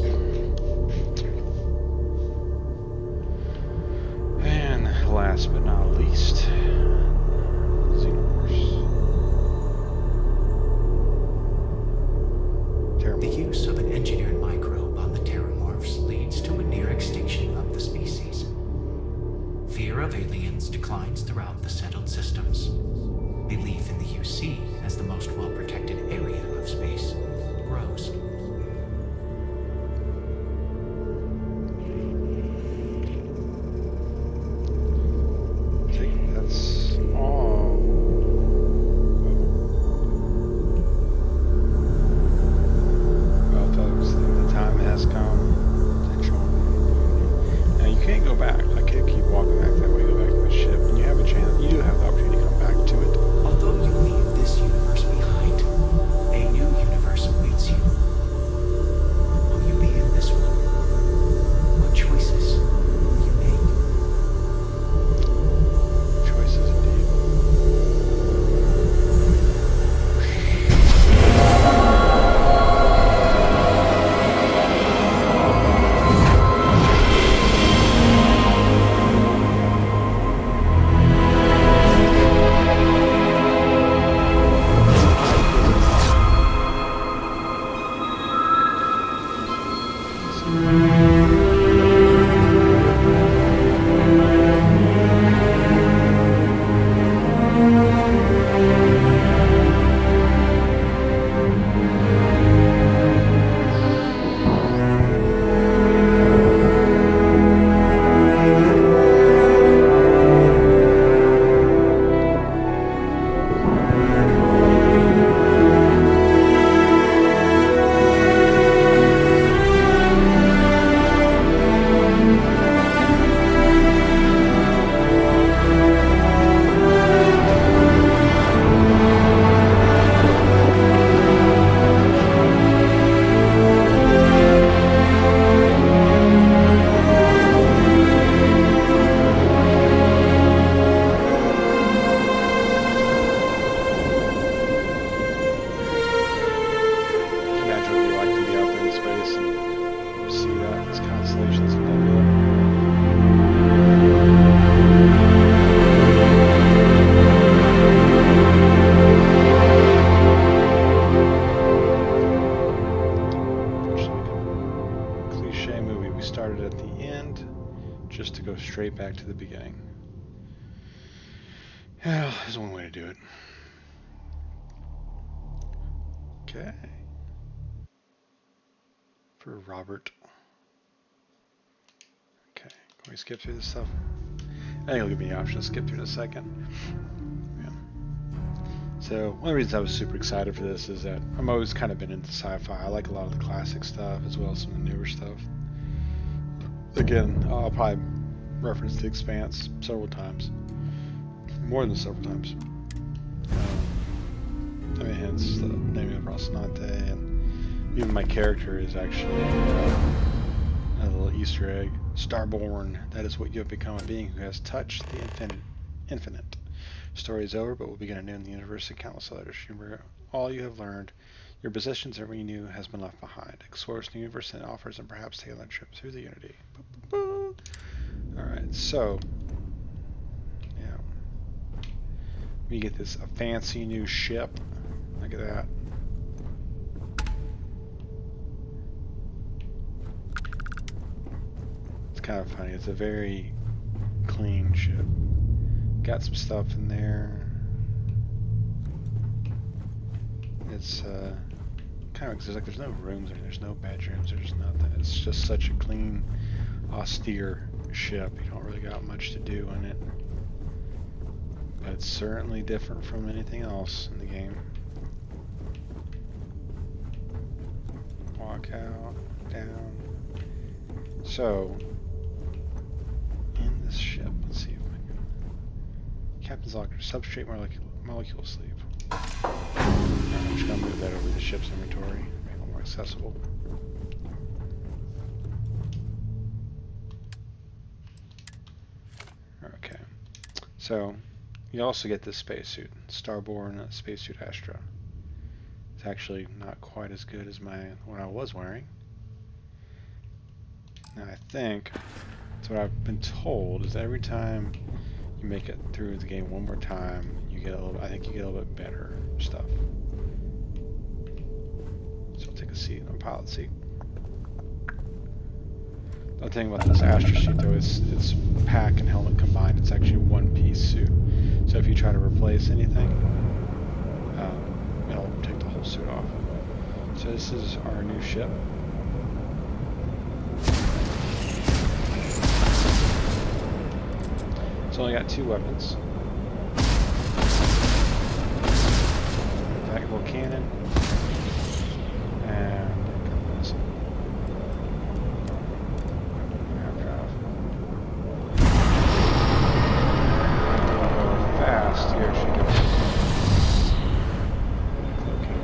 just to go straight back to the beginning. Well, there's one way to do it. Okay. For Robert. Okay, can we skip through this stuff? I think it'll give me the option to skip through in a second. Yeah. So, one of the reasons I was super excited for this is that I'm always kind of been into sci-fi. I like a lot of the classic stuff as well as some of the newer stuff. Again, I'll probably reference The Expanse several times. More than several times. I mean, hence the name of Rocinante, and even my character is actually a little Easter egg. Starborn, that is what you have become, a being who has touched the infinite. Story is over, but we'll begin anew in the universe and countless others. Remember all you have learned. Your possessions, everything you knew, has been left behind. Explore the universe and offers, and perhaps take another trip through the Unity. Alright, so, yeah. We get this a fancy new ship. Look at that. It's kind of funny. It's a very clean ship. Got some stuff in there. It's kind of like there's no rooms or there's no bedrooms. There's nothing. It's just such a clean, austere ship. You don't really got much to do in it. But it's certainly different from anything else in the game. Walk out, down. So, in this ship, let's see if I can. Captain's locker, substrate molecule sleep. I'm just gonna move that over to the ship's inventory, make it more accessible. Okay, so you also get this spacesuit, Starborn Spacesuit Astra. It's actually not quite as good as what I was wearing. Now I think, so what I've been told is that every time you make it through the game one more time, you get a little, I think you get a little bit better stuff. So I'll take a seat on pilot seat. The thing about this Astra suit though is it's pack and helmet combined. It's actually a one-piece suit. So if you try to replace anything, it'll take the whole suit off. So this is our new ship. It's only got 2 weapons. Tactical cannon and a missile. Fast, here she goes. Okay.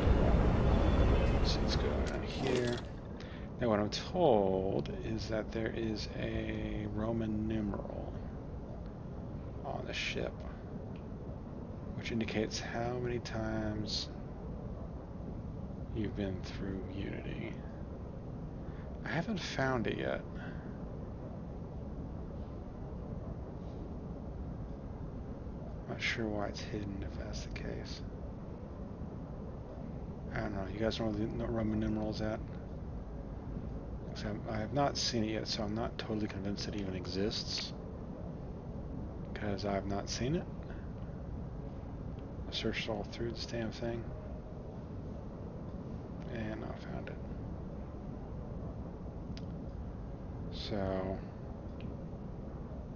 Let's go down here. Now what I'm told is that there is a Roman numeral on the ship, which indicates how many times you've been through Unity. I haven't found it yet. Not sure why it's hidden if that's the case. I don't know. You guys know where the Roman numeral is at? I have not seen it yet, so I'm not totally convinced it even exists. Because I have not seen it. I searched all through this damn thing. And I found it. So,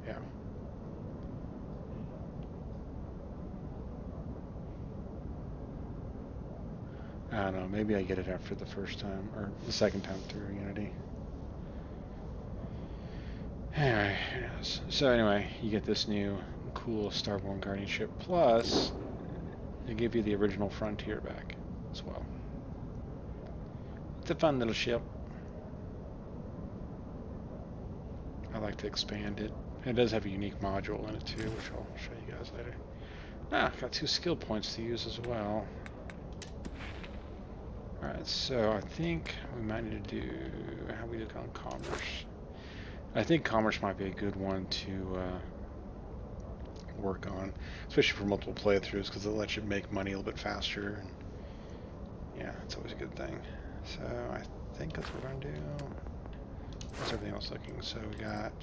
yeah. I don't know, maybe I get it after the first time, or the second time through Unity. Anyway, who knows. So anyway, you get this new cool Starborn Guardian ship, plus they give you the original Frontier back as well. It's a fun little ship. I like to expand it. It does have a unique module in it too, which I'll show you guys later. Ah, got 2 skill points to use as well. Alright, so I think we might need to do how we did on commerce. I think commerce might be a good one to work on, especially for multiple playthroughs, because it lets you make money a little bit faster. And yeah, it's always a good thing. So I think that's what we're going to do. How's everything else looking? So we got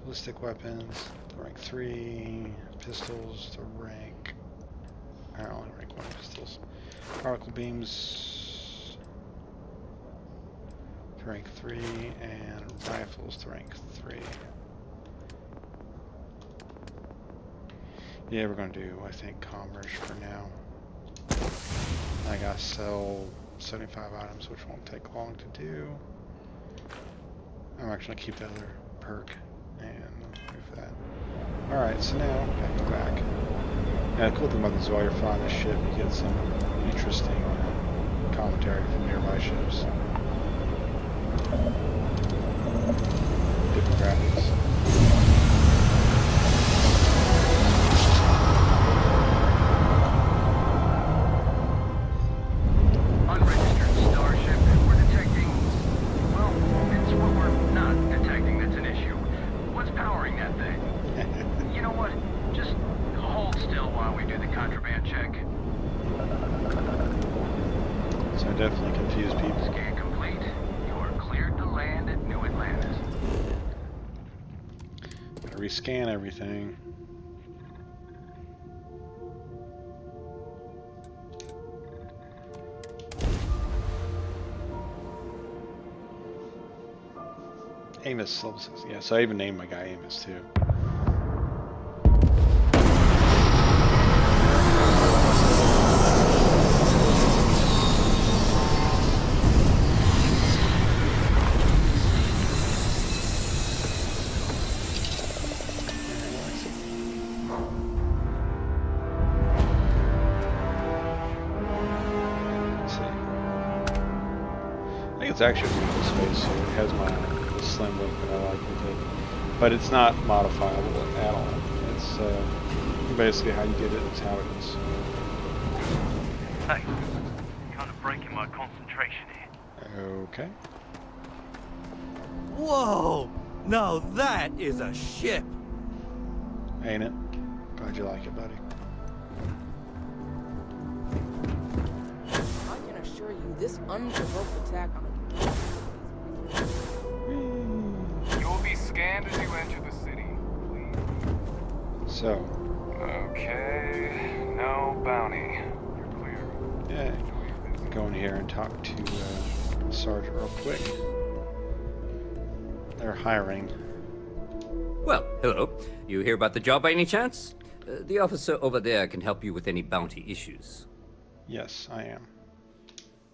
Ballistic weapons, to rank 3. Pistols, to rank... I only rank 1 pistols. Particle beams, to rank 3. And rifles, to rank 3. Yeah, we're gonna do, I think, commerce for now. I gotta sell 75 items, which won't take long to do. I'm actually gonna keep the other perk and move that. Alright, so now go back. Yeah, the cool thing about this is while you're flying this ship, you get some interesting commentary from nearby ships. Different graphics. Unregistered starship. We're detecting... Well, it's what we're not detecting that's an issue. What's powering that thing? You know what? Just hold still while we do the contraband check. So I definitely confuse people. Scan complete. You are cleared to land at New Atlantis. Gotta rescan everything. Amos level 6. Yeah, so I even named my guy Amos too. It's actually a beautiful space, so it has my slim look that I like with it. But it's not modifiable at all. It's basically how you get it is how it is. Hey, kind of breaking my concentration here. Okay. Whoa! Now that is a ship! Ain't it? Glad you like it, buddy. I can assure you this unprovoked attack on a You'll be scanned as you enter the city, please. So. Okay, no bounty. You're clear. Yeah. Go in here and talk to Sergeant real quick. They're hiring. Well, hello. You hear about the job by any chance? The officer over there can help you with any bounty issues. Yes, I am.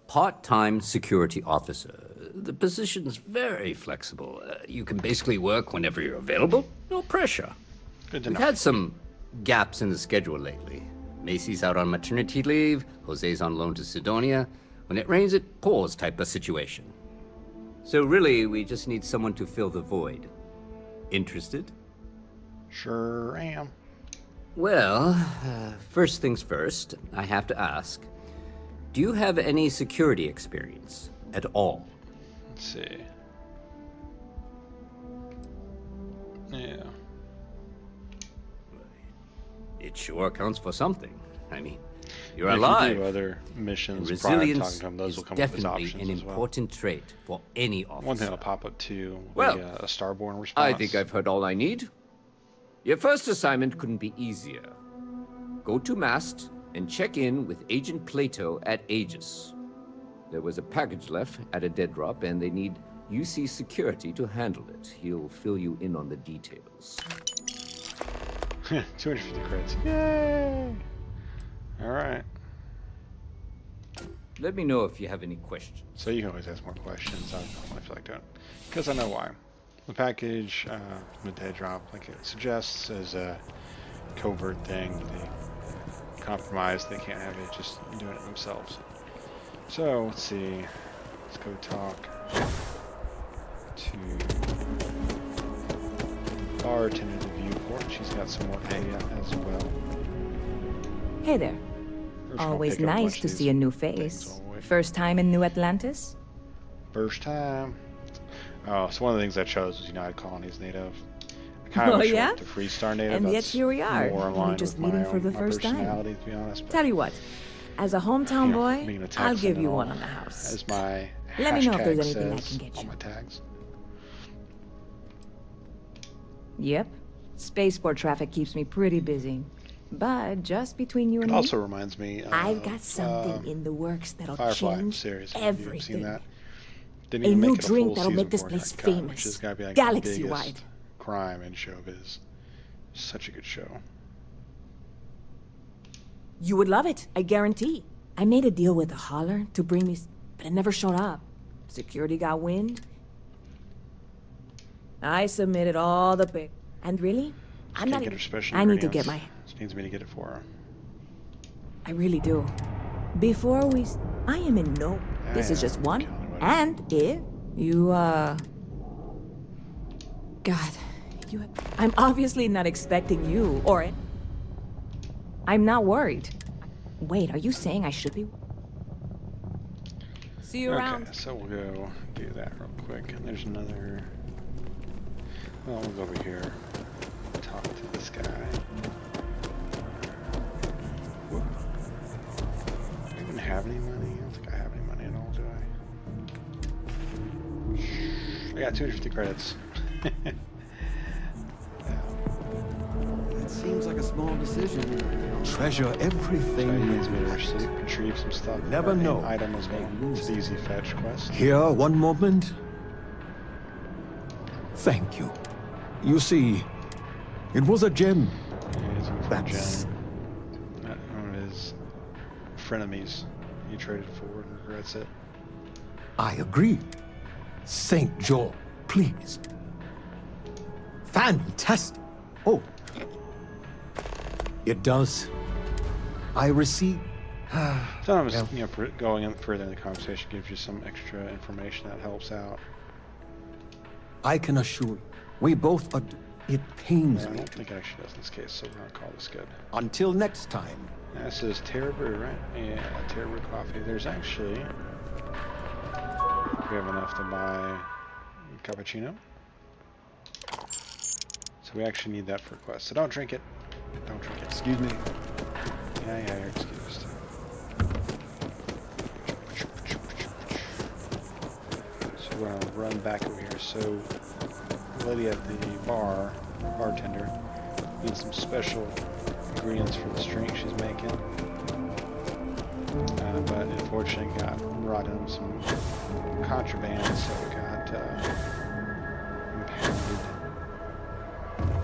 Part-time security officer. The position's very flexible. You can basically work whenever you're available. No pressure. Good to We've know. had some gaps in the schedule lately. Macy's out on maternity leave. Jose's on loan to Sidonia. When it rains, it pours type of situation. So really, we just need someone to fill the void. Interested? Sure am. Well, first things first, I have to ask. Do you have any security experience at all? Let's see. Yeah. It sure counts for something. I mean, you're If alive. you do other missions And prior to resilience talking to them, those is will come up as definitely options an as well. important trait for any officer. One thing that'll pop up too will Well, be a starborn response. I think I've heard all I need. Your first assignment couldn't be easier. Go to mast and check in with Agent Plato at Aegis. There was a package left at a dead drop, and they need UC security to handle it. He'll fill you in on the details. 250 crits. Yay! Alright. Let me know if you have any questions. So you can always ask more questions. I feel like doing. Because I know why. The package, the dead drop, like it suggests, is a covert thing. They compromise. They can't have it just doing it themselves. So let's see. Let's go talk to bartender at the viewport. She's got some more data as well. Hey there. We're just gonna Always pick up nice bunch to of see these a new things face. all the way. First time in New Atlantis? First time. Oh, so one of the things I chose was United Colonies native. I kind of Oh, wish I yeah? went to Freestar native. And yet That's here we are. More in We're line just with meeting my for the my first time. personality, to be honest. But, Tell you what, as a hometown you know, boy, being a I'll Texan give and you all, one on the house. As my Let me know if there's hashtag anything I says can get on you. my tags. Yep. Spaceport traffic keeps me pretty busy. But just between you It and also me, reminds me of I've got something in the works that'll Firefly change series. Have you seen everything. that? Didn't A even new make it a drink full that'll season make this before it place got cut, famous. which has got to be like Galaxy-wide. the biggest crime in showbiz. Such a good show. You would love it, I guarantee. I made a deal with the hauler to bring me, but it never showed up. Security got wind. I submitted all the papers. And really, I'm Can't not get even... her special I need to get ingredients. my... She needs me to get it for her. I really do. Before we... I am in no... This is just one. And if you, God, you... I'm obviously not expecting you, or... I'm not worried. Wait, are you saying I should be... See you around. Okay, so we'll go do that real quick. And there's another... Well, we'll go over here. Talk to this guy. Do I even have any money? I don't think I have any money at all, do I? I got 250 credits. It seems like a small decision. Treasure everything. So he needs me to retrieve some stuff. Never know. Item as well. It's the easy fetch quest. Here, one moment. Thank you. You see, it was a gem. Yeah, he's looking for a That's... gem. Not one of his frenemies. He traded for and regrets it. I agree. St. Joel, please. Fantastic. Oh. It does. I receive... Sometimes, you know, going in further in the conversation gives you some extra information that helps out. I can assure you, we both it pains I me. don't think it actually does in this case, so we're gonna call this good. Until next time. This is Terra Brew, right? Yeah, Terra Brew coffee. There's actually... We have enough to buy a cappuccino. So we actually need that for a quest. So don't drink it. Don't drink it. Excuse me. Yeah, you're excused. So we're gonna run back over here. So the lady at the bartender, needs some special ingredients for the drink she's making. But unfortunately got brought in some contraband, so it got impounded.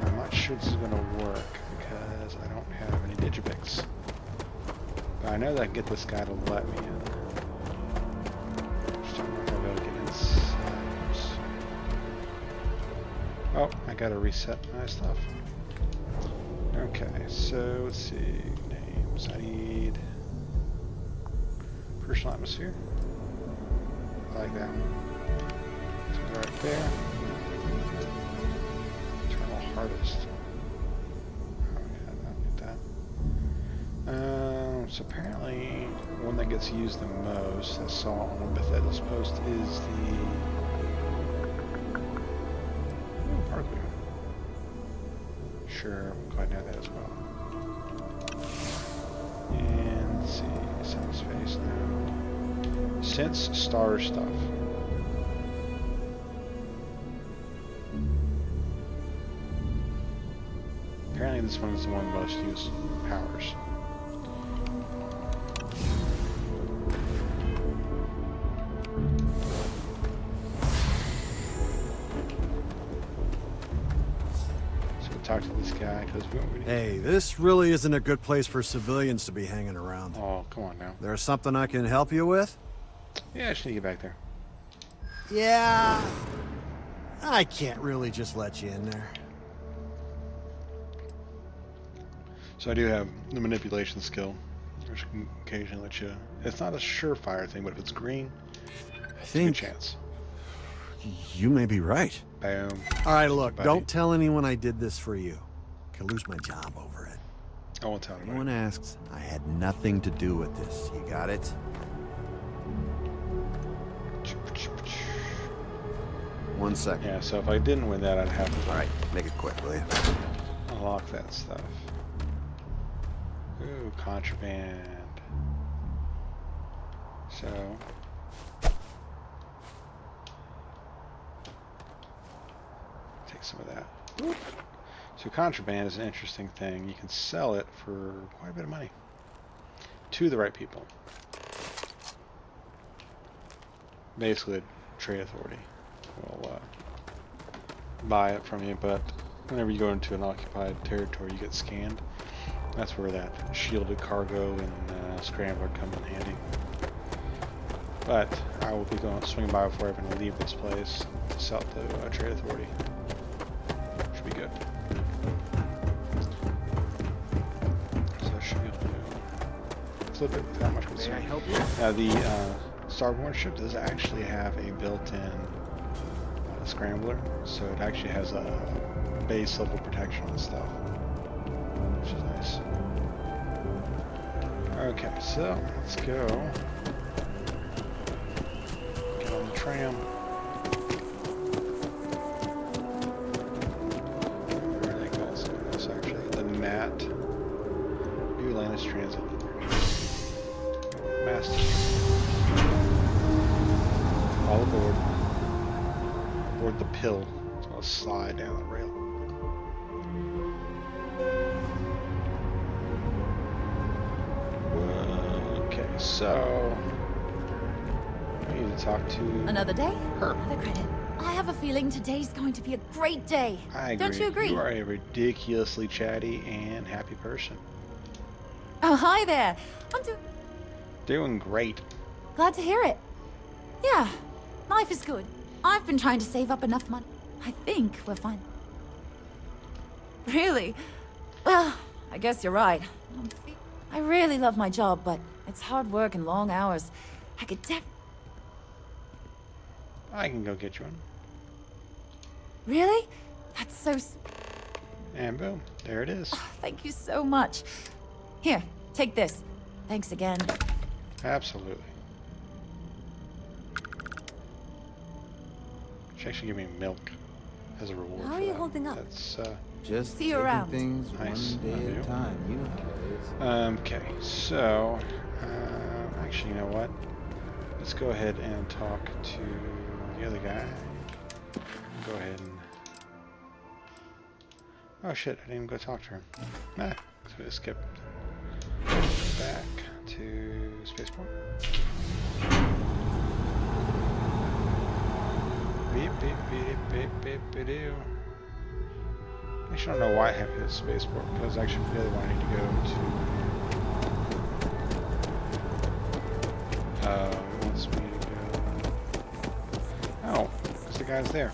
I'm not sure this is going to work because I don't have any Digipix. But I know that I can get this guy to let me in. Just don't know if I'll be able to get inside. Oh, I gotta reset my stuff. Okay, so let's see. Names. I need personal atmosphere. I like that one. So right there. Eternal harvest. Oh yeah, I don't need that. So apparently one that gets used the most, I saw on Bethesda's post, is the Parkley. Sure, we'll go ahead and add that as well. And let's see, set space now. Sense star stuff. Apparently this one is the one most used powers. So we'll talk to this guy because we don't really... Hey, this really isn't a good place for civilians to be hanging around. Oh, come on now. There's something I can help you with? Yeah, I just need to get back there. Yeah. I can't really just let you in there. So I do have the manipulation skill, which can occasionally let you... It's not a surefire thing, but if it's green, it's a good chance. You may be right. Boom. All right, look, Buddy. don't tell anyone I did this for you. Could lose my job over it. I won't tell anyone. Anyone asks, I had nothing to do with this. You got it? One second. Yeah, so if I didn't win that, I'd have to... All right, make it quick, will you? Unlock that stuff. Ooh, contraband. So... Take some of that. So contraband is an interesting thing. You can sell it for quite a bit of money to the right people. Basically, the trade authority will buy it from you, but whenever you go into an occupied territory, you get scanned. That's where that shielded cargo and scrambler come in handy. But I will be swinging by before I even leave this place to sell it to trade authority. Should be good. So I should be able to flip it without much concern. May I help you? The Starborn ship does actually have a built-in scrambler, so it actually has a base level protection and stuff, which is nice. Okay, so let's go. Get on the tram. Where are they called? It's actually the MAT. New Atlantis Transit. Master. All aboard. Aboard the pill. So I'll slide down the rail. Okay, so I need to talk to Another day? her. Another credit. I have a feeling today's going to be a great day. I agree. Don't you agree? You are a ridiculously chatty and happy person. Oh, hi there. I'm Doing great. glad to hear it. Yeah, life is good. I've been trying to save up enough money. I think we're fine. Really? Well, I guess you're right. I really love my job, but it's hard work and long hours. I could I can go get you one. Really? That's so... And boom, there it is. Thank you so much. Here, take this. Thanks again. Absolutely. She actually gave me milk as a reward. How for are you that. holding up? That's Just See you taking around. things Nice. one day I at do. a time. You know how it is. okay. So, actually, you know what? Let's go ahead and talk to the other guy. Go ahead and. Oh shit! I didn't even go talk to her. Nah. So we skip back to spaceport. Beep beep beep beep beep beep beep. Actually, I don't know why I have to go to spaceport because actually the other one I need to go to. It wants me to go. Oh, because the guy's there.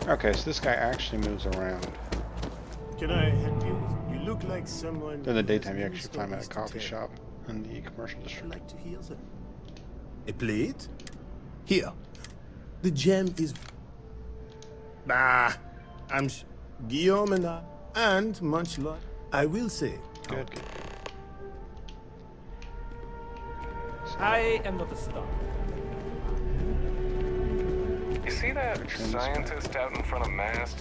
Okay, so this guy actually moves around. Can I help you? You look like someone. In the who daytime, has you many actually find him at a stories to coffee tell. shop in the commercial I'd district. like to hear them. A plate? Here. The gem is. Bah, Guillaume and much luck. I will say. Good, good, I am not a star. You see that scientist out in front of mast,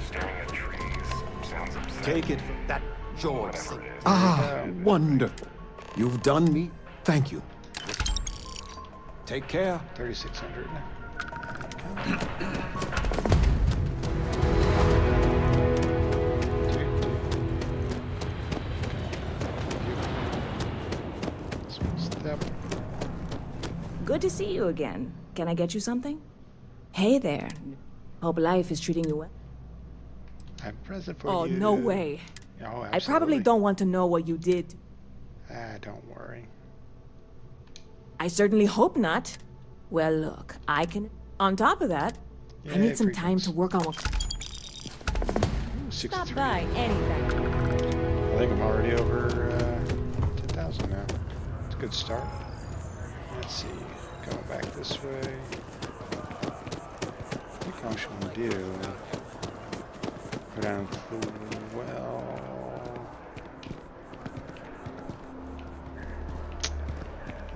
staring at trees? Sounds upset. Take it from that George. Whatever it is. Ah, wonderful. You've done me. Thank you. Take care. 3,600. Step. Good to see you again. Can I get you something? Hey there. Hope life is treating you well. I have a present for Oh, you. no way. Oh, absolutely. I probably don't want to know what you did. Ah, don't worry. I certainly hope not. Well, look, I can... On top of that, I Yay, need some free time drinks. to work on what... 63. Stop by anything. I think I'm already over 10,000 now. It's a good start. Let's see. Going back this way. I think all I'm going to do... Go down to the well...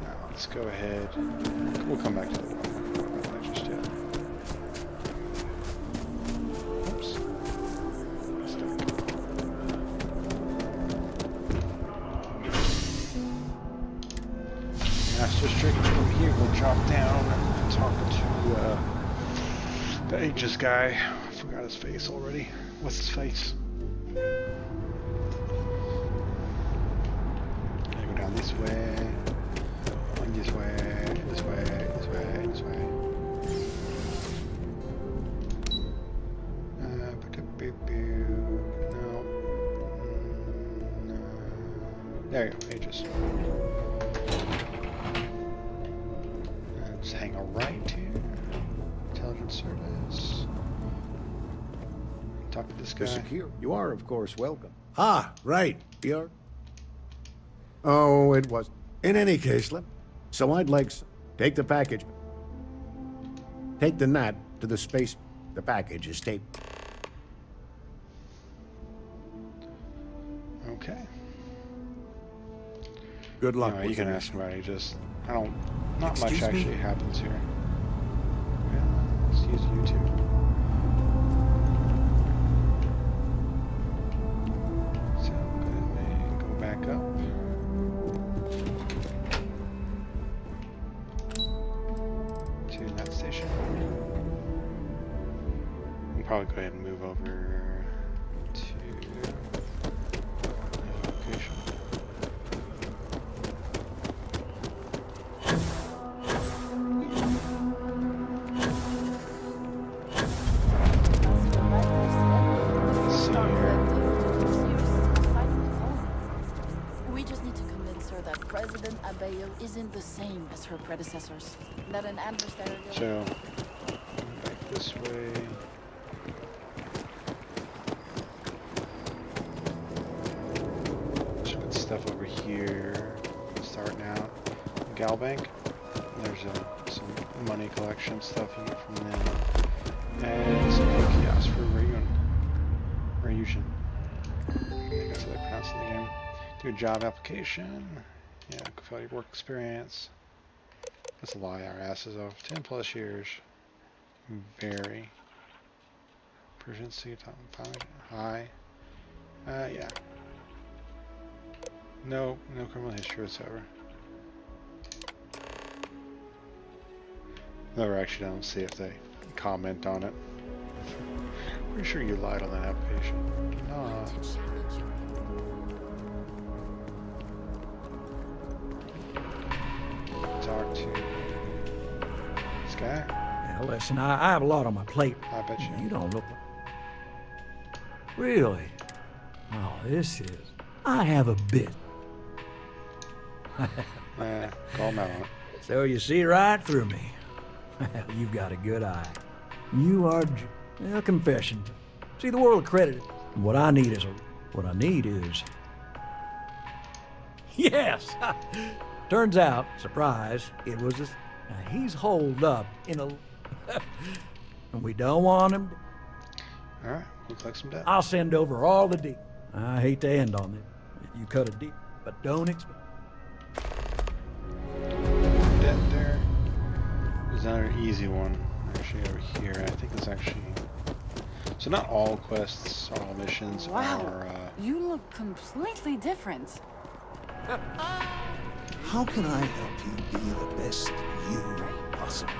Now, let's go ahead. We'll come back to the well. Not just yet. Oops. Master Strict from here will drop down and talk to the Aegis guy. I forgot his face already. What's his face? Gotta go down this way. Going this way, this way, this way, this way. No. No. There you go, pages. Let's hang a right here. Intelligence service. Talk to this guy. Secure. You are, of course, welcome. Ah, right. You're... Oh, it was. In any case, so I'd like... Take the package. Take the gnat to the space... The package is taped. Okay. Good luck. Anyway, you can ask somebody. Just, I don't... Not Excuse much me? actually happens here. Yeah, let's use YouTube. So, go ahead and go back up. To that station. We'll probably go ahead and move over to the location. We just need to convince her that President Abeyo isn't the same as her predecessors. That an adversarial... So, back this way. Just put stuff over here. Starting out. Galbank. There's some money collection stuff you get from them. And some kiosks for Ryushin. I think that's how they pronounce it in the game. Do a job application. Yeah, fill your work experience. Let's lie our asses off. 10 plus years. Very. Proficiency, high. Yeah. No criminal history whatsoever. Never actually done. See if they comment on it. Pretty sure you lied on that application. No. Talk to this guy. Now listen, I have a lot on my plate. I bet you. You don't look like... Really? Oh, this is... I have a bit. Call him out on it. So you see right through me. Well, you've got a good eye. You are... a confession. See, the world accredited. What I need is What I need is... Yes! Turns out, surprise, it was a... Now, he's holed up in a... and we don't want him... Alright, we'll collect some debt. I'll send over all the deal. I hate to end on it. You cut a deal, but don't expect... Debt there. There's another easy one, actually, over here. I think it's actually... So not all quests, all missions are... You look completely different. How can I help you be the best you possible?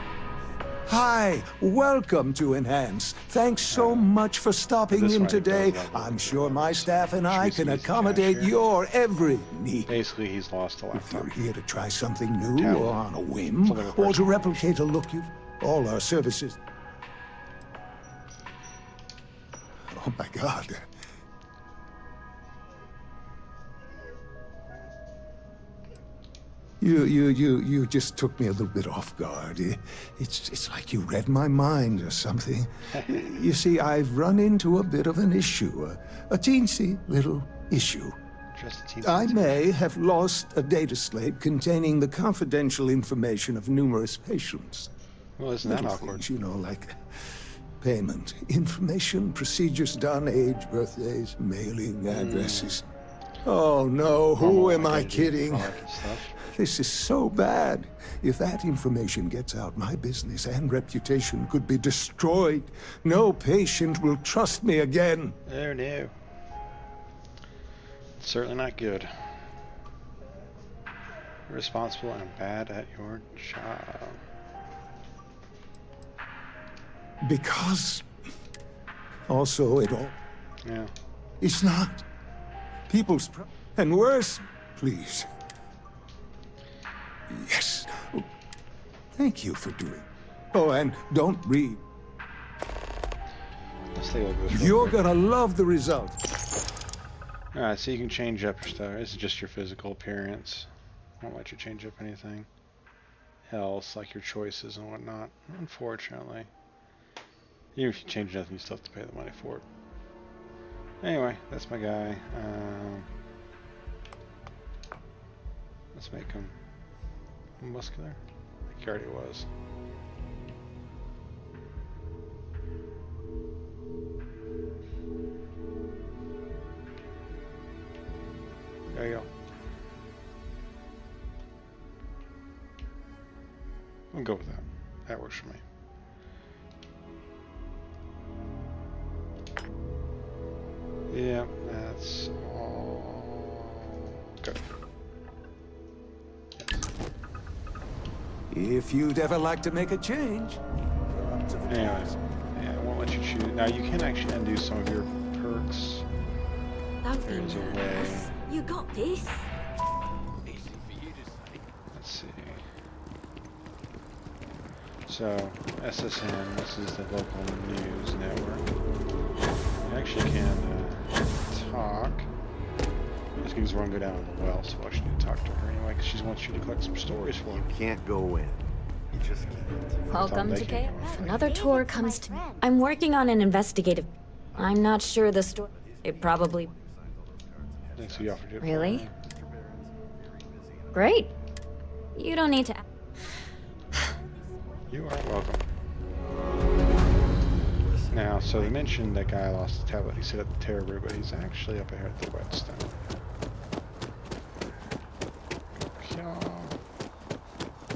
Hi, welcome to Enhance. Thanks so much for stopping in today. I'm sure my staff and I can accommodate your every need. Basically, he's lost a lot. If you're here to try something new or on a whim, or to replicate a look you've... All our services... Oh my God. You just took me a little bit off guard. It's like you read my mind or something. You see, I've run into a bit of an issue, a teensy little issue. Just a teensy. I may have lost a data slate containing the confidential information of numerous patients. Well, isn't that Little awkward? things, you know, like payment, information, procedures done, age, birthdays, mailing addresses. Oh no, who am I kidding? This is so bad. If that information gets out, my business and reputation could be destroyed. No patient will trust me again. Oh no. Certainly not good. Irresponsible and bad at your job. Because... Also, it all... Yeah. It's not. People's and worse, please. Yes. Thank you for doing. Oh, and don't read. Let's take a look at this. You're gonna love the result. Alright, so you can change up your stuff. This is just your physical appearance. Won't let you change up anything else, like your choices and whatnot, unfortunately. Even if you change nothing, you still have to pay the money for it. Anyway, that's my guy. Let's make him muscular. I think he already was. There you go. We'll go with that. That works for me. Yeah, that's all good. If you'd ever like to make a change. Anyway, yeah, I won't let you choose. Now you can actually undo some of your perks. There's a way. You got this. Let's see. So, SSN, this is the local news network. You actually can talk. This means we're going to go down the well, so I actually need to talk to her anyway, because she wants you to collect some stories for her. You can't go in. You just can't. Welcome to KF. Another tour comes to me. I'm working on an investigative. I'm not sure the story. It probably. Thanks, you offered it. Really? Great. You don't need to. You are welcome. Now, so they mentioned that guy lost the tablet. He said at the Terror, but he's actually up ahead at the Whetstone.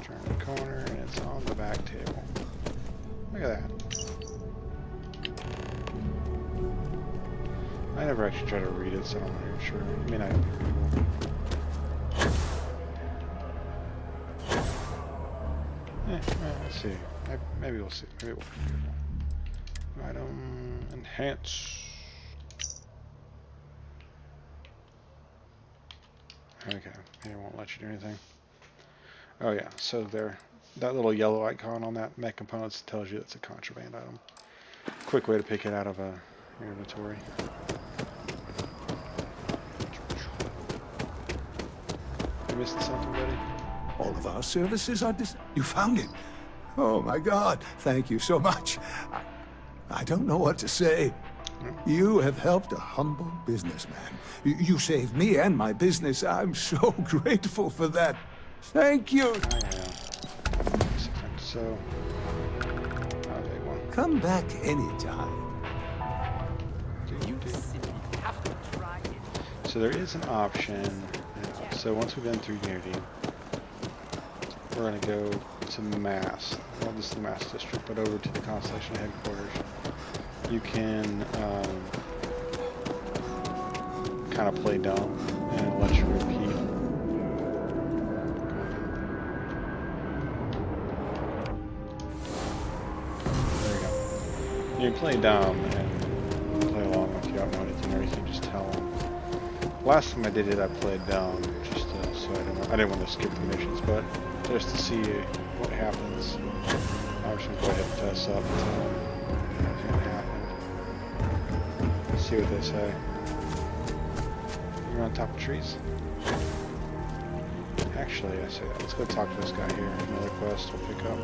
Turn the corner, and it's on the back table. Look at that. I never actually tried to read it, so I'm not even sure. It may not be readable. Well, let's see. Maybe we'll see. Maybe we'll be readable. Item enhance. Okay, it won't let you do anything. Oh yeah, so there, that little yellow icon on that mech components tells you it's a contraband item. Quick way to pick it out of your inventory. You missed something, buddy? All of our services are You found it. Oh my God, thank you so much. I don't know what to say. You have helped a humble businessman. You saved me and my business. I'm so grateful for that. Thank you. So, I'll take one. Come back anytime. So there is an option. So once we've been through Unity, we're going to go to Mass. Well, this is the Mass District, but over to the Constellation headquarters. You can kind of play dumb and let you repeat. There you go. You can play dumb and play along like you don't know anything, or you can just tell them. Last time I did it, I played dumb just so I didn't want to skip the missions, but just to see what happens. I'm just gonna go ahead and fess up and tell them what's gonna happen. See what they say. You're on top of trees? Actually, I say that. Let's go talk to this guy here. Another quest we'll pick up.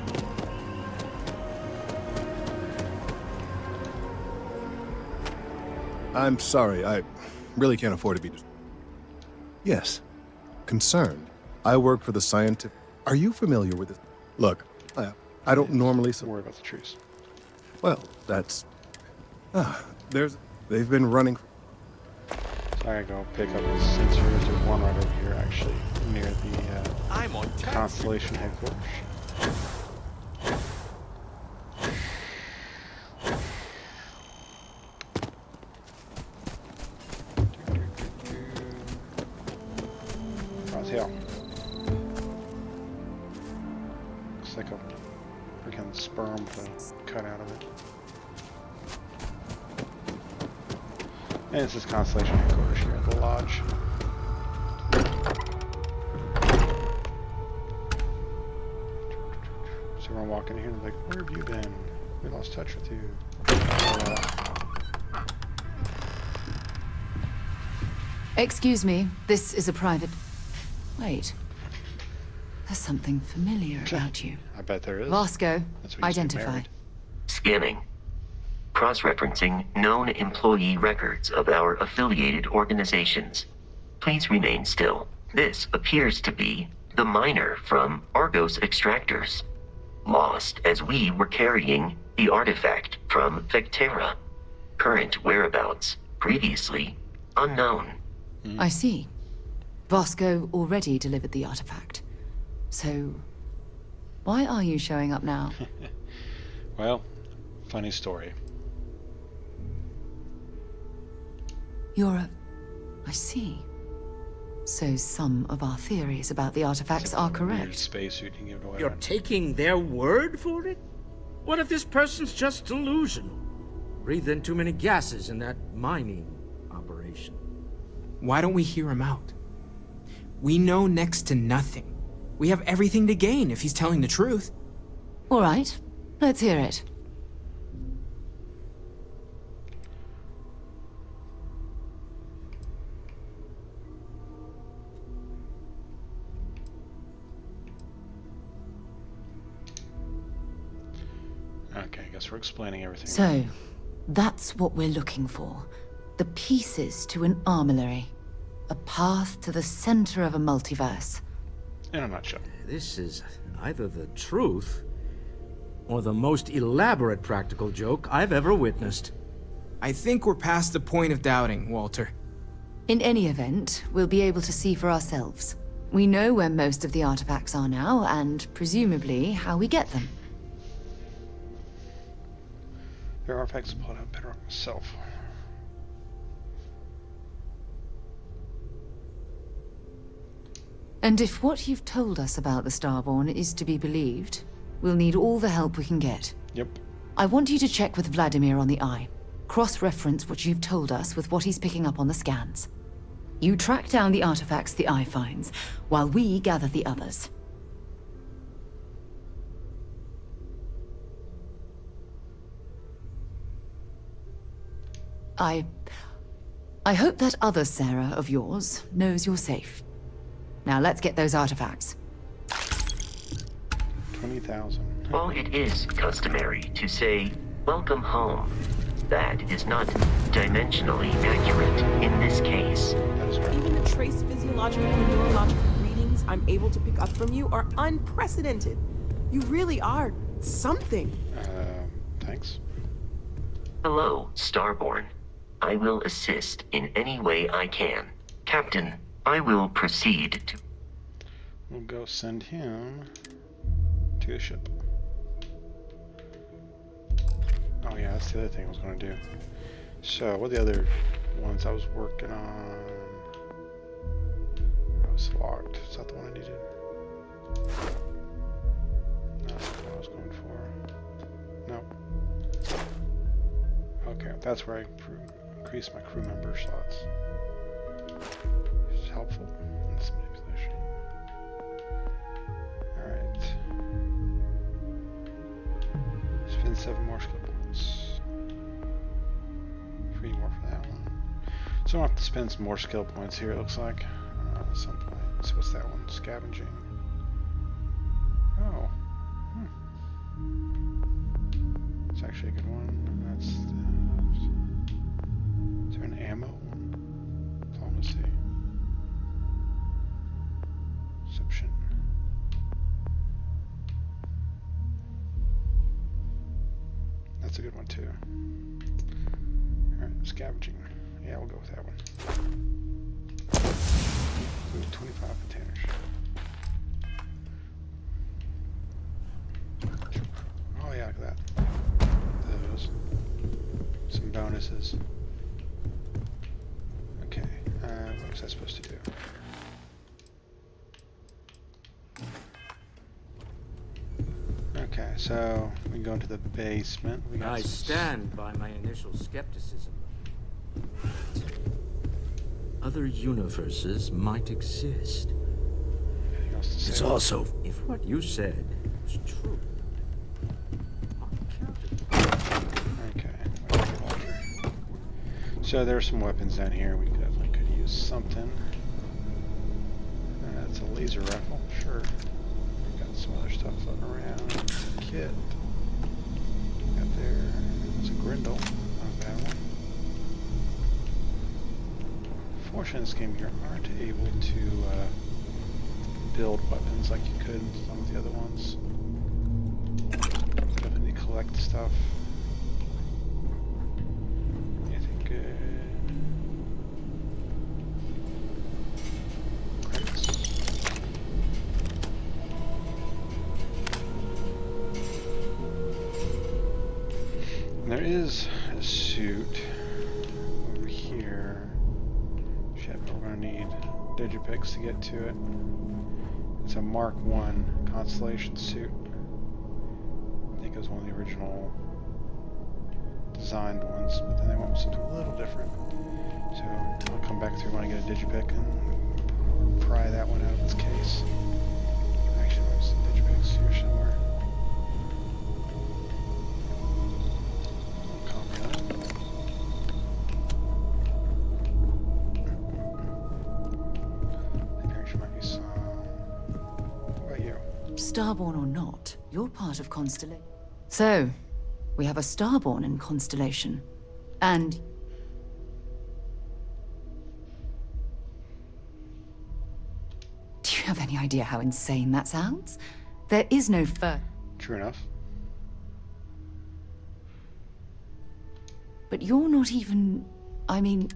I'm sorry, I really can't afford to be... Yes, concerned. I work for the scientific... Are you familiar with this? Look, I don't normally... Don't worry about the trees. Well, that's... They've been running... So I gotta go pick up the sensors. There's one right over here, actually, near the Constellation headquarters. Hell. Looks like a freaking sperm with a cut out of it. And this is Constellation headquarters here at the lodge. So we're walking in here and like, where have you been? We lost touch with you. Excuse me, this is a private... Wait. There's something familiar about you. I bet there is. Vasco, That's what you say, identify. married. Scanning. Cross-referencing known employee records of our affiliated organizations. Please remain still. This appears to be the miner from Argos Extractors. Lost as we were carrying the artifact from Vectera. Current whereabouts, previously unknown. I see. Vasco already delivered the artifact. So, why are you showing up now? Well, funny story. I see. So some of our theories about the artifacts are correct. Spacesuit you can give it away. You're taking their word for it? What if this person's just delusional? Breathed in too many gases in that mining operation. Why don't we hear him out? We know next to nothing. We have everything to gain if he's telling the truth. All right, let's hear it. Okay, I guess we're explaining everything. So, that's what we're looking for. The pieces to an armillary. A path to the center of a multiverse. In a nutshell. This is either the truth or the most elaborate practical joke I've ever witnessed. I think we're past the point of doubting, Walter. In any event, we'll be able to see for ourselves. We know where most of the artifacts are now, and presumably how we get them. Their artifacts pulled out better on myself. And if what you've told us about the Starborn is to be believed, we'll need all the help we can get. Yep. I want you to check with Vladimir on the Eye. Cross-reference what you've told us with what he's picking up on the scans. You track down the artifacts the Eye finds, while we gather the others. I hope that other Sarah of yours knows you're safe. Now let's get those artifacts. 20,000. While it is customary to say, welcome home, that is not dimensionally accurate in this case. Even the trace physiological and neurological readings I'm able to pick up from you are unprecedented. You really are something. Thanks. Hello, Starborn. I will assist in any way I can. Captain, I will proceed to... We'll go send him to the ship. Oh yeah, that's the other thing I was going to do. So, what are the other ones I was working on? I was locked. Is that the one I needed? No, that's not what I was going for. Nope. Okay, that's where I increase my crew member slots. Which is helpful in this manipulation. Alright. Spend 7 more skill points. 3 more for that one. So I'll have to spend some more skill points here, it looks like. At some point. So what's that one? Scavenging. Oh. It's actually a good one. That's is there an ammo one? Diplomacy. Deception. That's a good one too. Alright, scavenging. Yeah, we'll go with that one. Ooh, 25 containers. Oh yeah, look at that. Those. Some bonuses. Okay, what was I supposed to do? Okay, so we can go into the basement. We got I stand by my initial skepticism. Other universes might exist. It's say? also, if what you said is true. Okay. So there's some weapons down here. We definitely could use something. That's a laser rifle, sure. Got some other stuff floating around. Kit. Got there. It's a Grindle. Not a bad one. Fortunately, in this game you aren't able to build weapons like you could in some of the other ones. Definitely collect stuff. Anything good? And there is a suit over here. Shit, we're gonna need digipicks to get to it. It's a Mark I Constellation suit. I think it was one of the original designed ones, but then they went with something a little different. So I'll come back through when I get a digipick and pry that one out of its case. Actually, there's some digipicks here somewhere. Starborn or not, you're part of Constellation. So, we have a Starborn in Constellation. And... do you have any idea how insane that sounds? There is no True enough. But you're not even... I mean...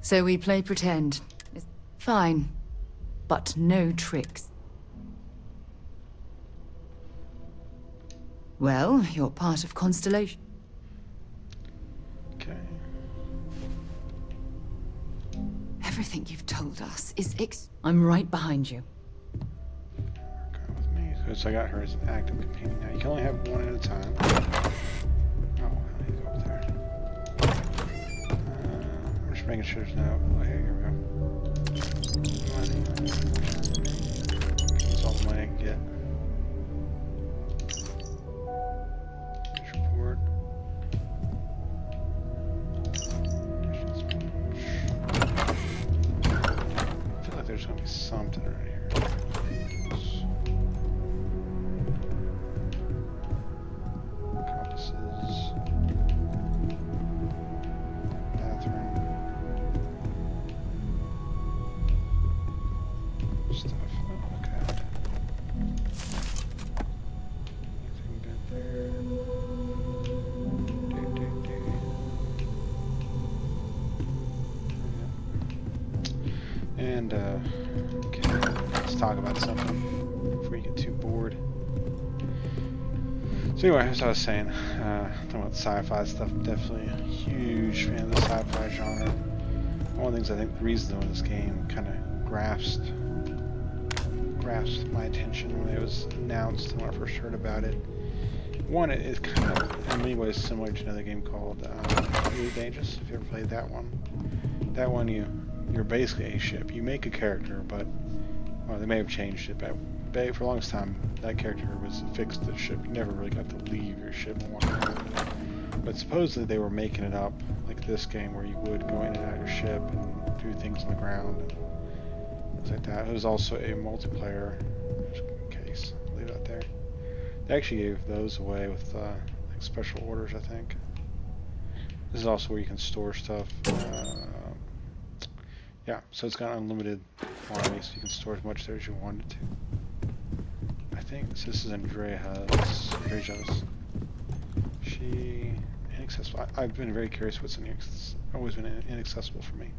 So we play pretend. Fine, but no tricks. Well, you're part of Constellation. Okay. Everything you've told us is I'm right behind you. Come with me, because I got her as an active companion now. You can only have one at a time. Oh, how do you go up there? I'm just making sure there's no... Oh, here we go. That's all the money I can get. Report. I feel like there's going to be something right here. Compasses. Bathroom. Stuff. Oh, okay. Anything good there? And, okay, let's talk about something before you get too bored. So anyway, as I was saying, talking about sci-fi stuff, I'm definitely a huge fan of the sci-fi genre. One of the things I think the reason though this game kind of grasped my attention when it was announced and when I first heard about it. One, it is kind of in many ways similar to another game called Elite Dangerous, if you ever played that one. That one you're basically a ship. You make a character, but well, they may have changed it, but for the longest time that character was fixed to the ship. You never really got to leave your ship and walk around. But supposedly they were making it up like this game where you would go in and out of your ship and do things on the ground and things like that. It was also a multiplayer case. Leave it out there. They actually gave those away with like special orders, I think. This is also where you can store stuff. Yeah, so it's got unlimited quantity, so you can store as much there as you wanted to. I think this is Andrea's. She inaccessible. I've been very curious what's in here. It's always been inaccessible for me.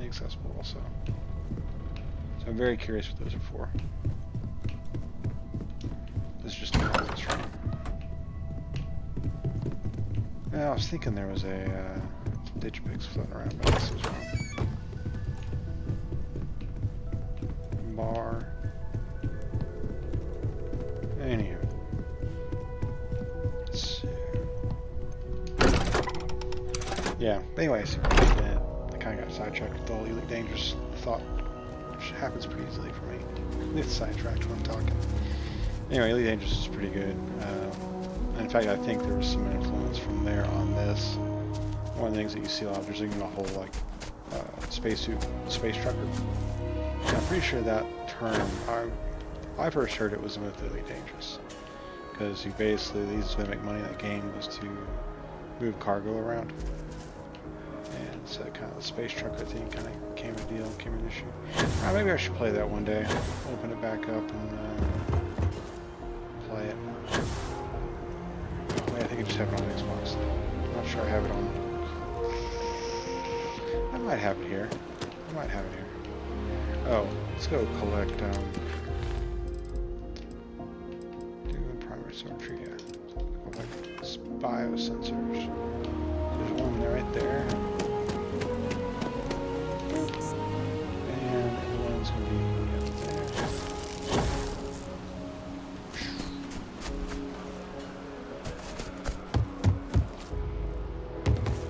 Inaccessible also. So I'm very curious what those are for. This is just a conference room. Yeah, I was thinking there was a digipix floating around, but this is wrong. Bar. Anywho. Yeah, but anyways, I kind of got sidetracked with the whole Elite Dangerous thought, which happens pretty easily for me. It's sidetracked when I'm talking. Anyway, Elite Dangerous is pretty good. In fact, I think there was some influence from there on this. One of the things that you see a lot, there's even a whole like spacesuit, space trucker. And I'm pretty sure that term, I first heard it was with Elite Dangerous, because you basically, the easiest way to make money in that game was to move cargo around. And so kind of the space trucker thing kind of became a deal, became an issue. Maybe I should play that one day. Open it back up and play it. Wait, I think I just have it on Xbox. I'm not sure I have it on. I might have it here. I might have it here. Oh, let's go collect, do primary circuitry, yeah. Collect biosensors. There's one there right there. And the one's going to be up there.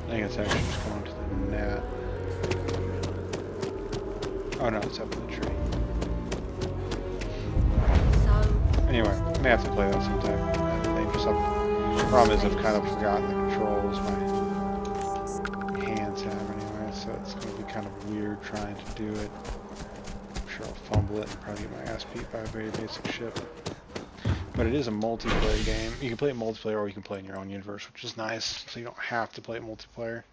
I think it's actually just going to the net. Oh no, it's up in the tree. Anyway, I may have to play that sometime. Dangerous. The problem is I've kind of forgotten the controls my hands have anyway, so it's going to be kind of weird trying to do it. I'm sure I'll fumble it and probably get my ass beat by a very basic ship. But it is a multiplayer game. You can play it multiplayer or you can play in your own universe, which is nice, so you don't have to play it multiplayer.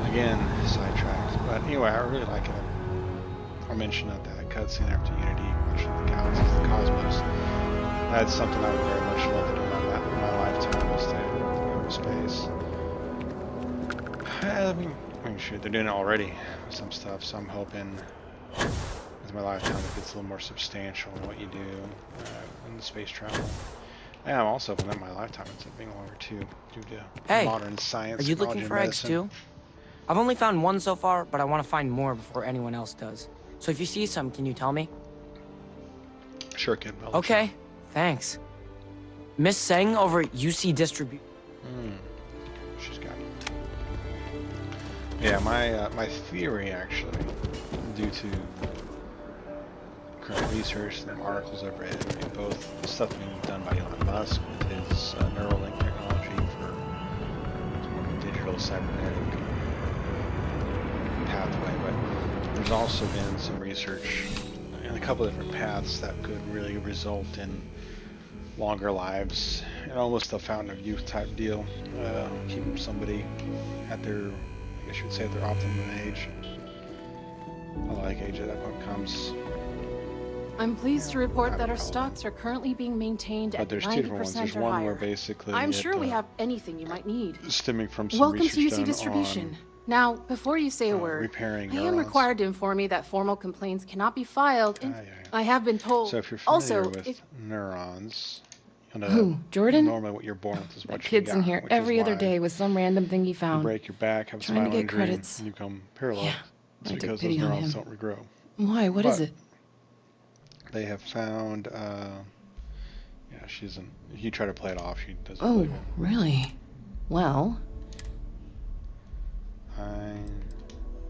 Again, sidetracked. But anyway, I really like it. I mentioned that cutscene after Unity, mentioned the galaxies, the cosmos. That's something I would very much love to do in my lifetime, is to go to space. I mean, shoot, they're doing it already with some stuff, so I'm hoping with my lifetime it gets a little more substantial in what you do in the space travel. And I'm also hoping that my lifetime ends up being longer too, due to modern science. Are you looking for eggs too? I've only found one so far, but I want to find more before anyone else does. So if you see some, can you tell me? Sure, kid. Okay, thanks. Miss Seng over at UC Distribute. She's got it. Yeah, my theory actually, due to current research and articles I've read, both stuff being done by Elon Musk with his Neuralink technology for digital cybernetic pathway, but there's also been some research in a couple of different paths that could really result in longer lives and almost a fountain of youth type deal, keeping somebody at their, I guess you would say, their optimum age. I like age at that point comes. I'm pleased to report that our stocks are currently being maintained at 90% or higher. Where basically I'm sure we have anything you might need. Stemming from some Welcome to research UC Distribution. Now, before you say a word, I am required to inform you that formal complaints cannot be filed, and I have been told. So if you're familiar with neurons, you know, who, Jordan? Normally what you're born with is what that kid's you got, in here every other day with some random thing he found. You break your back, have a trying to spinal get injury, credits. and you become paralyzed. Yeah, it's I took because pity those on neurons him. don't regrow. Why? What is it? They have found, yeah, she's in, you try to play it off, she doesn't Oh, believe it. really? Well,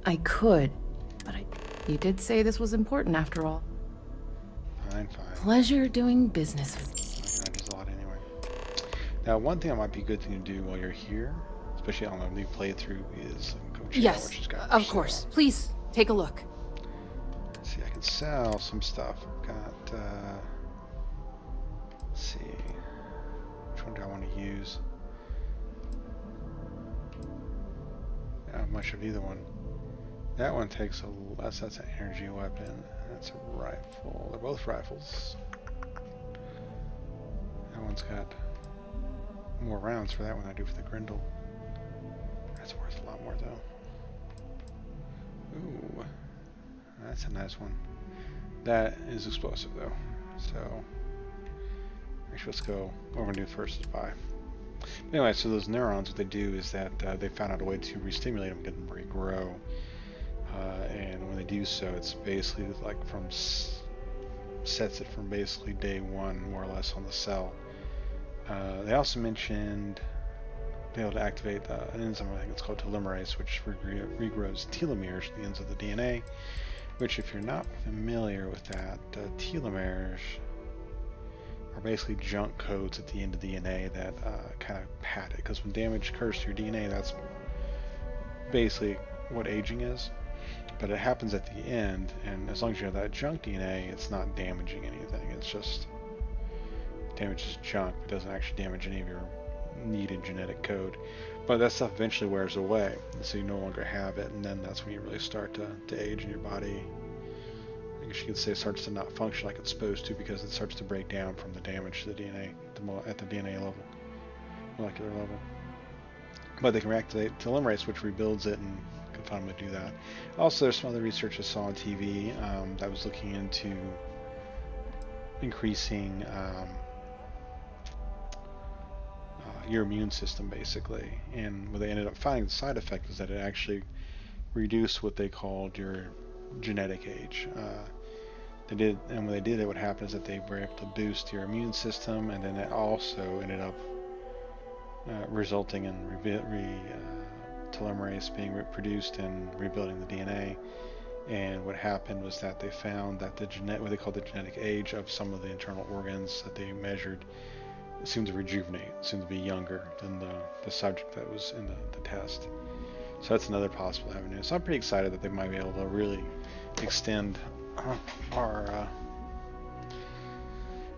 I could, but you did say this was important after all. Fine. Pleasure doing business with you. That is a lot anyway. Now, one thing that might be a good thing to do while you're here, especially on a new playthrough, is go check out Yes, what she's got. of course. Please, take a look. See, I can sell some stuff. I've got, let's see, which one do I want to use? Not much of either one. That one takes a, that's an energy weapon. That's a rifle. They're both rifles. That one's got more rounds for that one than I do for the Grindel. That's worth a lot more though. Ooh, that's a nice one. That is explosive though. So actually, let's go. What we're gonna do first is buy. Anyway, so those neurons, what they do is that they found out a way to re-stimulate them, get them to regrow. And when they do so, it's basically like sets it from basically day one, more or less, on the cell. They also mentioned be able to activate an enzyme, I think it's called telomerase, which regrows telomeres at the ends of the DNA, which, if you're not familiar with that, telomeres are basically junk codes at the end of DNA that kind of pad it, because when damage occurs to your DNA, that's basically what aging is. But it happens at the end, and as long as you have that junk DNA, it's not damaging anything. It's just damages junk. It doesn't actually damage any of your needed genetic code. But that stuff eventually wears away, so you no longer have it, and then that's when you really start to age, and your body, I guess you could say, starts to not function like it's supposed to, because it starts to break down from the damage to the DNA at the DNA level, molecular level. But they can reactivate telomerase, which rebuilds it and can finally do that. Also, there's some other research I saw on TV that was looking into increasing your immune system, basically. And what they ended up finding, the side effect, is that it actually reduced what they called your genetic age. And when they did it, what happened is that they were able to boost your immune system, and then it also ended up resulting in telomerase being produced and rebuilding the DNA. And what happened was that they found that what they call the genetic age of some of the internal organs that they measured seemed to rejuvenate, seemed to be younger than the subject that was in the test. So that's another possible avenue. So I'm pretty excited that they might be able to really extend our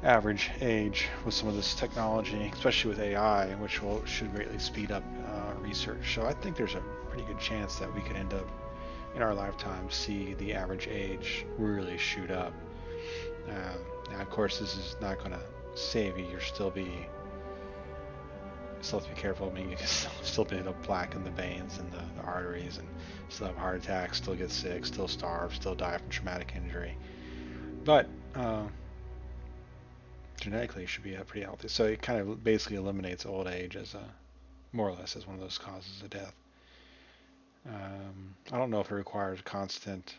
average age with some of this technology, especially with AI, which should greatly speed up research. So I think there's a pretty good chance that we could end up in our lifetime see the average age really shoot up. Now, of course, this is not going to save you. You'll still have to be careful. I mean, you can still be able to blacken the veins and the arteries, and still have heart attacks, still get sick, still starve, still die from traumatic injury. But genetically, it should be pretty healthy. So it kind of basically eliminates old age as more or less as one of those causes of death. I don't know if it requires constant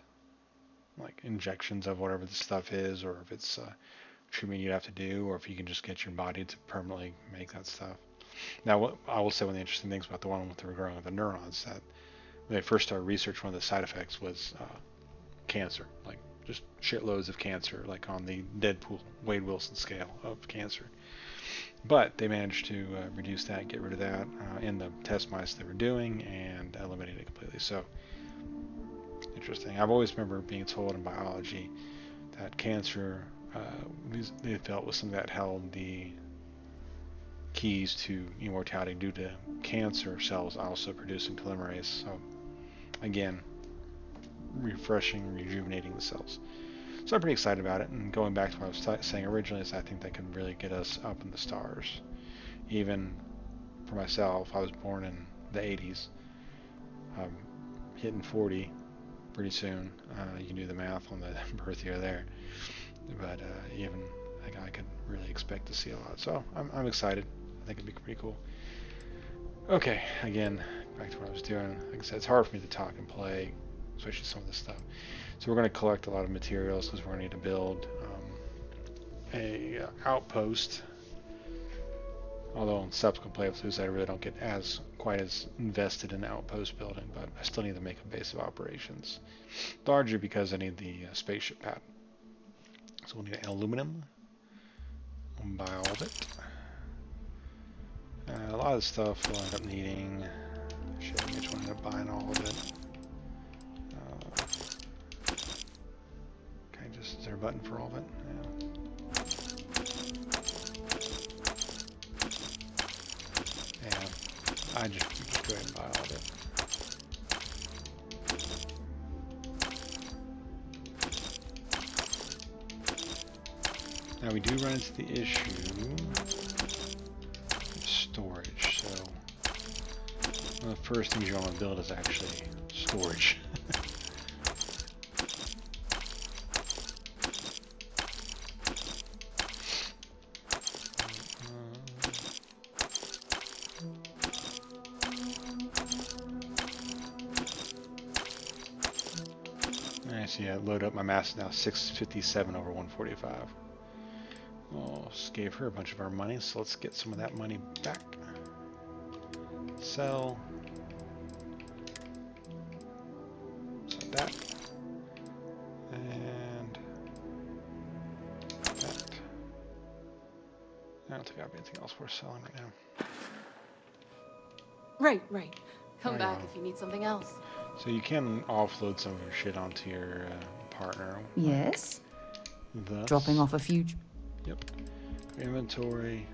injections of whatever the stuff is, or if it's treatment you have to do, or if you can just get your body to permanently make that stuff. Now, I will say one of the interesting things about the one with the regrowing of the neurons, that when they first started research, one of the side effects was cancer, just shitloads of cancer, on the Deadpool, Wade Wilson scale of cancer. But they managed to reduce that, get rid of that in the test mice they were doing, and eliminate it completely. So, interesting. I've always remember being told in biology that cancer, they felt, was something that held the keys to immortality due to cancer cells also producing telomerase. So, again, refreshing, rejuvenating the cells. So I'm pretty excited about it, and going back to what I was saying originally, is I think that can really get us up in the stars. Even for myself, I was born in the 80s. I'm hitting 40 pretty soon. You can do the math on the birth year there. But even I could really expect to see a lot. So I'm excited. I think it'd be pretty cool. Okay, again, back to what I was doing. Like I said, it's hard for me to talk and play, especially some of this stuff. So we're going to collect a lot of materials, because we're going to need to build a outpost. Although in subsequent playthroughs I really don't get quite as invested in outpost building, but I still need to make a base of operations. Largely because I need the spaceship pad. So we'll need aluminum. We'll buy all of it. A lot of the stuff we'll end up needing. Shit, I just want to end up buying all of it. Is there a button for all of it? Yeah. I just go ahead and buy all of it. Now we do run into the issue of storage, so one of the first things you want to build is actually storage. Yeah, load up. My mass is now 657 over 145. Well, just gave her a bunch of our money, so let's get some of that money back. Sell. Sell that. And that. I don't think I have anything else worth selling right now. Right. Come back if you need something else. So you can offload some of your shit onto your partner. Yes. Thus, Dropping off a few. Yep. Inventory,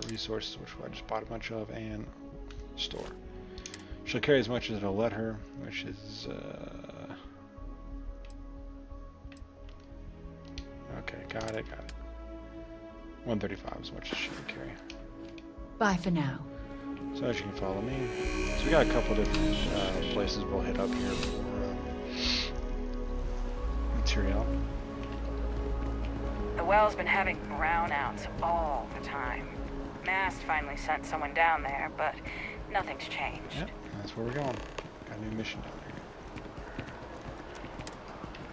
resources, which I just bought a bunch of, and store. She'll carry as much as it'll let her, which is okay. Got it. 135 is as much as she can carry. Bye for now. So as you can follow me. So we got a couple different places we'll hit up here for material. The well's been having brownouts all the time. Mast finally sent someone down there, but nothing's changed. Yep, that's where we're going. Got a new mission down here.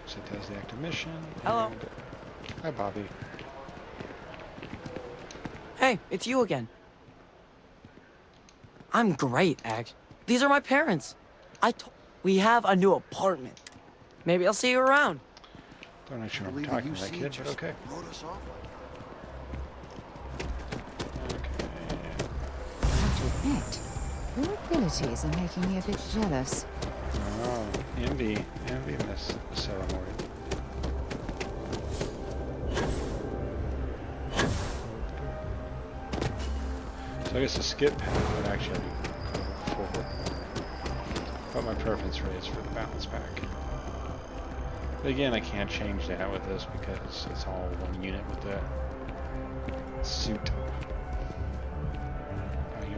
Set that as the active mission. Hello. Hi, Bobby. Hey, it's you again. I'm great, Ag. These are my parents. We have a new apartment. Maybe I'll see you around. Don't actually remember talking to that kid, but okay. I have to admit, your abilities are making me a bit jealous. Oh, envy in this ceremony. So I guess the skip path would actually be forward. But my preference really is for the bounce back. But again, I can't change that with this because it's all one unit with the suit.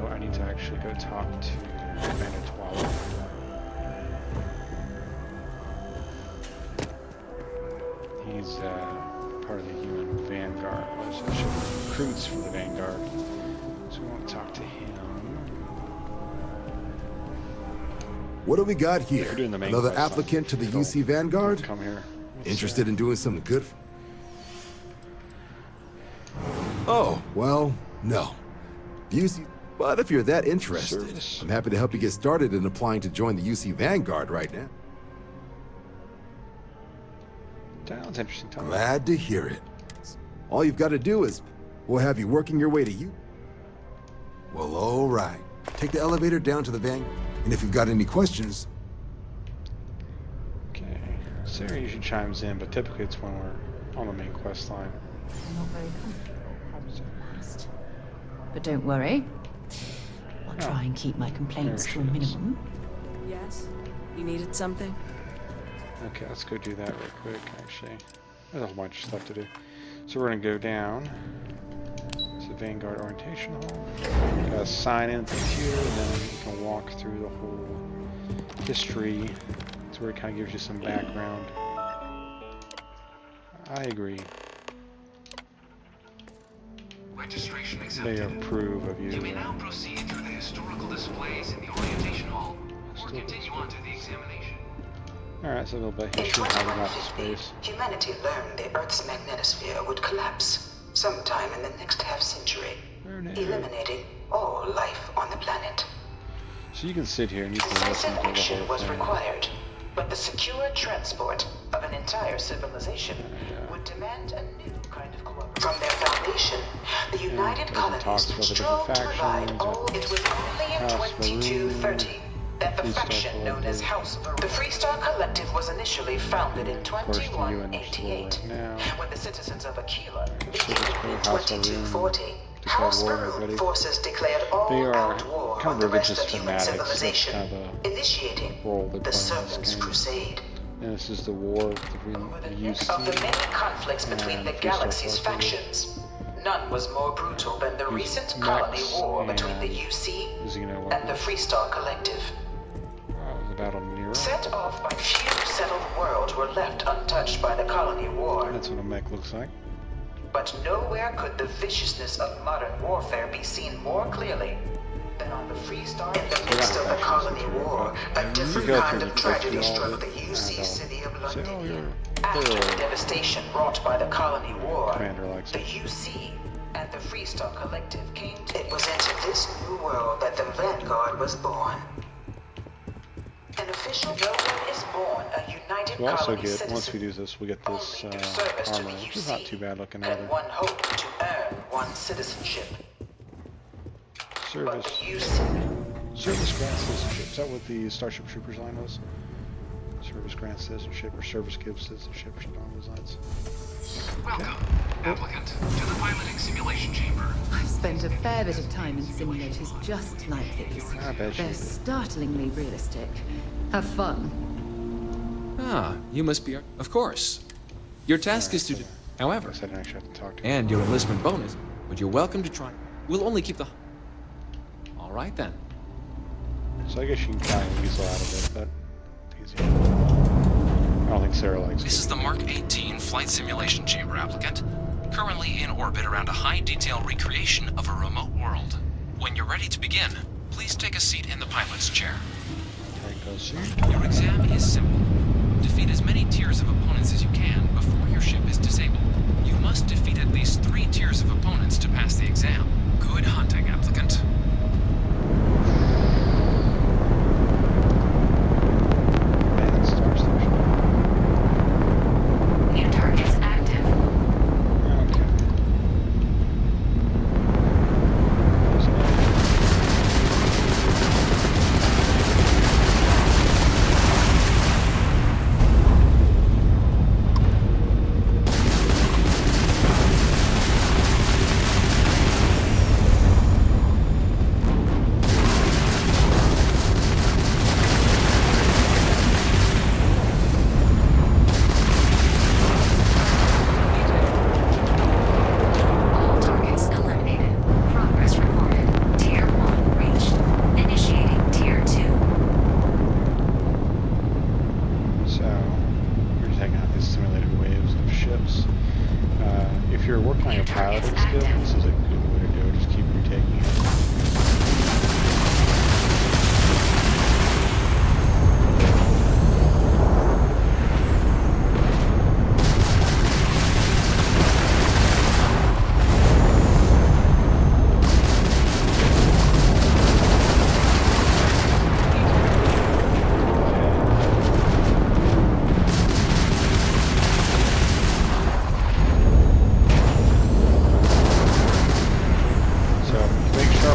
I need to actually go talk to Commander Twala. He's part of the human Vanguard. Recruits for the Vanguard. So we want to talk to him. What do we got here? We're doing the main Another quest applicant to the UC Vanguard? Come here. Interested in doing something good? Oh, well, no. UC... But if you're that interested, I'm happy to help you get started in applying to join the UC Vanguard right now. Sounds interesting. Glad to hear it. All you've got to do is, we'll have you working your way to you. Well, all right. Take the elevator down to the Vanguard, and if you've got any questions... Okay. Sarah usually chimes in, but typically it's when we're on the main quest line. I'm not very comfortable. But don't worry. I'll try and keep my complaints to a minimum. Yes? You needed something? Okay, let's go do that real quick, actually. There's a whole bunch of stuff to do. So we're going to go down to the Vanguard Orientation Hall. Gotta sign in at the computer, and then you can walk through the whole history. It's where it kind of gives you some background. I agree. Registration They approve of you. You may now proceed through the historical displays in the orientation hall, or continue on to the examination. Alright, so a little bit of history of how we got to space. Humanity learned the Earth's magnetosphere would collapse sometime in the next half-century, eliminating all life on the planet. So you can sit here and you can listen to the Action whole was thing. required, but the secure transport of an entire civilization would demand a new kind of cooperation. From their foundation, the United Colonies strove to provide all. It was only in 2230 that the faction known as House of the Freestar Collective was initially founded in 2188, when the citizens of Aquila began in 2240. House Maroon forces declared all-out war on the rest of human civilization, initiating the Serpent's Crusade. And this is the war between the UC Of the many conflicts between the galaxy's factions, none was more brutal than the recent colony war between the UC and the Freestar Collective. the Battle of Nero. Set off by few settled worlds were left untouched by the colony war. That's what a mech looks like. But nowhere could the viciousness of modern warfare be seen more clearly Then on the Freestar, in the midst of the Colony War, a different kind of tragedy struck the UC city of London. After the devastation wrought by the Colony War, the UC and the Freestar Collective came to... It was into this new world that the Vanguard was born. An official no one is born, a united We also colony get, citizen. once we do this, we get this armor, which is not too bad looking either. One hope to earn one citizenship. Service grants citizenship. Is that what the Starship Troopers line was? Service grants citizenship, or service gives citizenship, or something along those lines. Welcome, applicant, to the piloting simulation chamber. I've spent a fair bit of time in simulators just like these. I bet you They're did. startlingly realistic. Have fun. Ah, you must be... Of course. Your task is to... However, I didn't actually have to talk to him. and your enlistment bonus, but you're welcome to try... We'll only keep the... All right, then. So I guess you can kind of weasel out of it, but it's easy. I don't think Sarah likes This it. is the Mark 18 Flight Simulation Chamber applicant, currently in orbit around a high-detail recreation of a remote world. When you're ready to begin, please take a seat in the pilot's chair. Take a seat. Your exam is simple. Defeat as many tiers of opponents as you can before your ship is disabled. You must defeat at least 3 tiers of opponents to pass the exam. Good hunting, applicant. New targets active. All targets eliminated. Progress reported. Tier 1 reached. Initiating Tier 2. So, we're just hanging out these simulated waves of ships. If you're working on your piloting skill, this is a good way to do it. Just keep retaking it. So make sure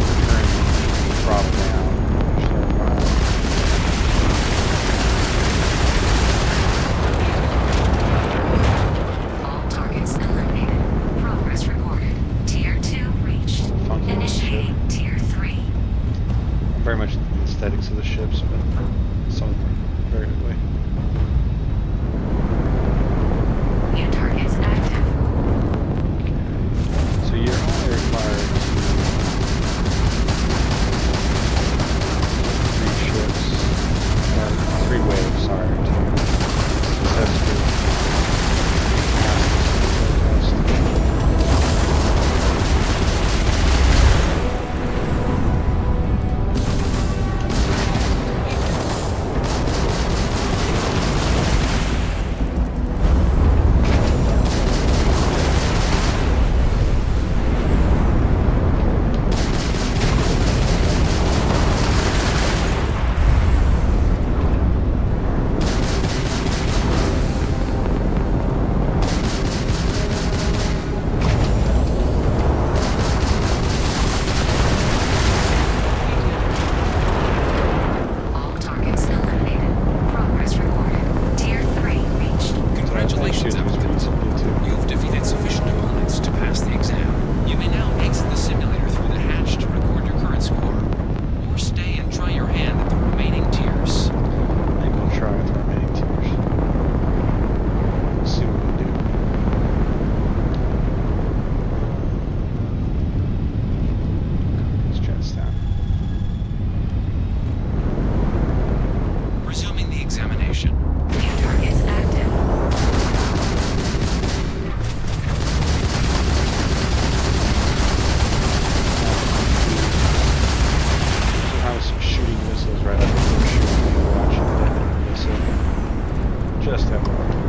Just FYI.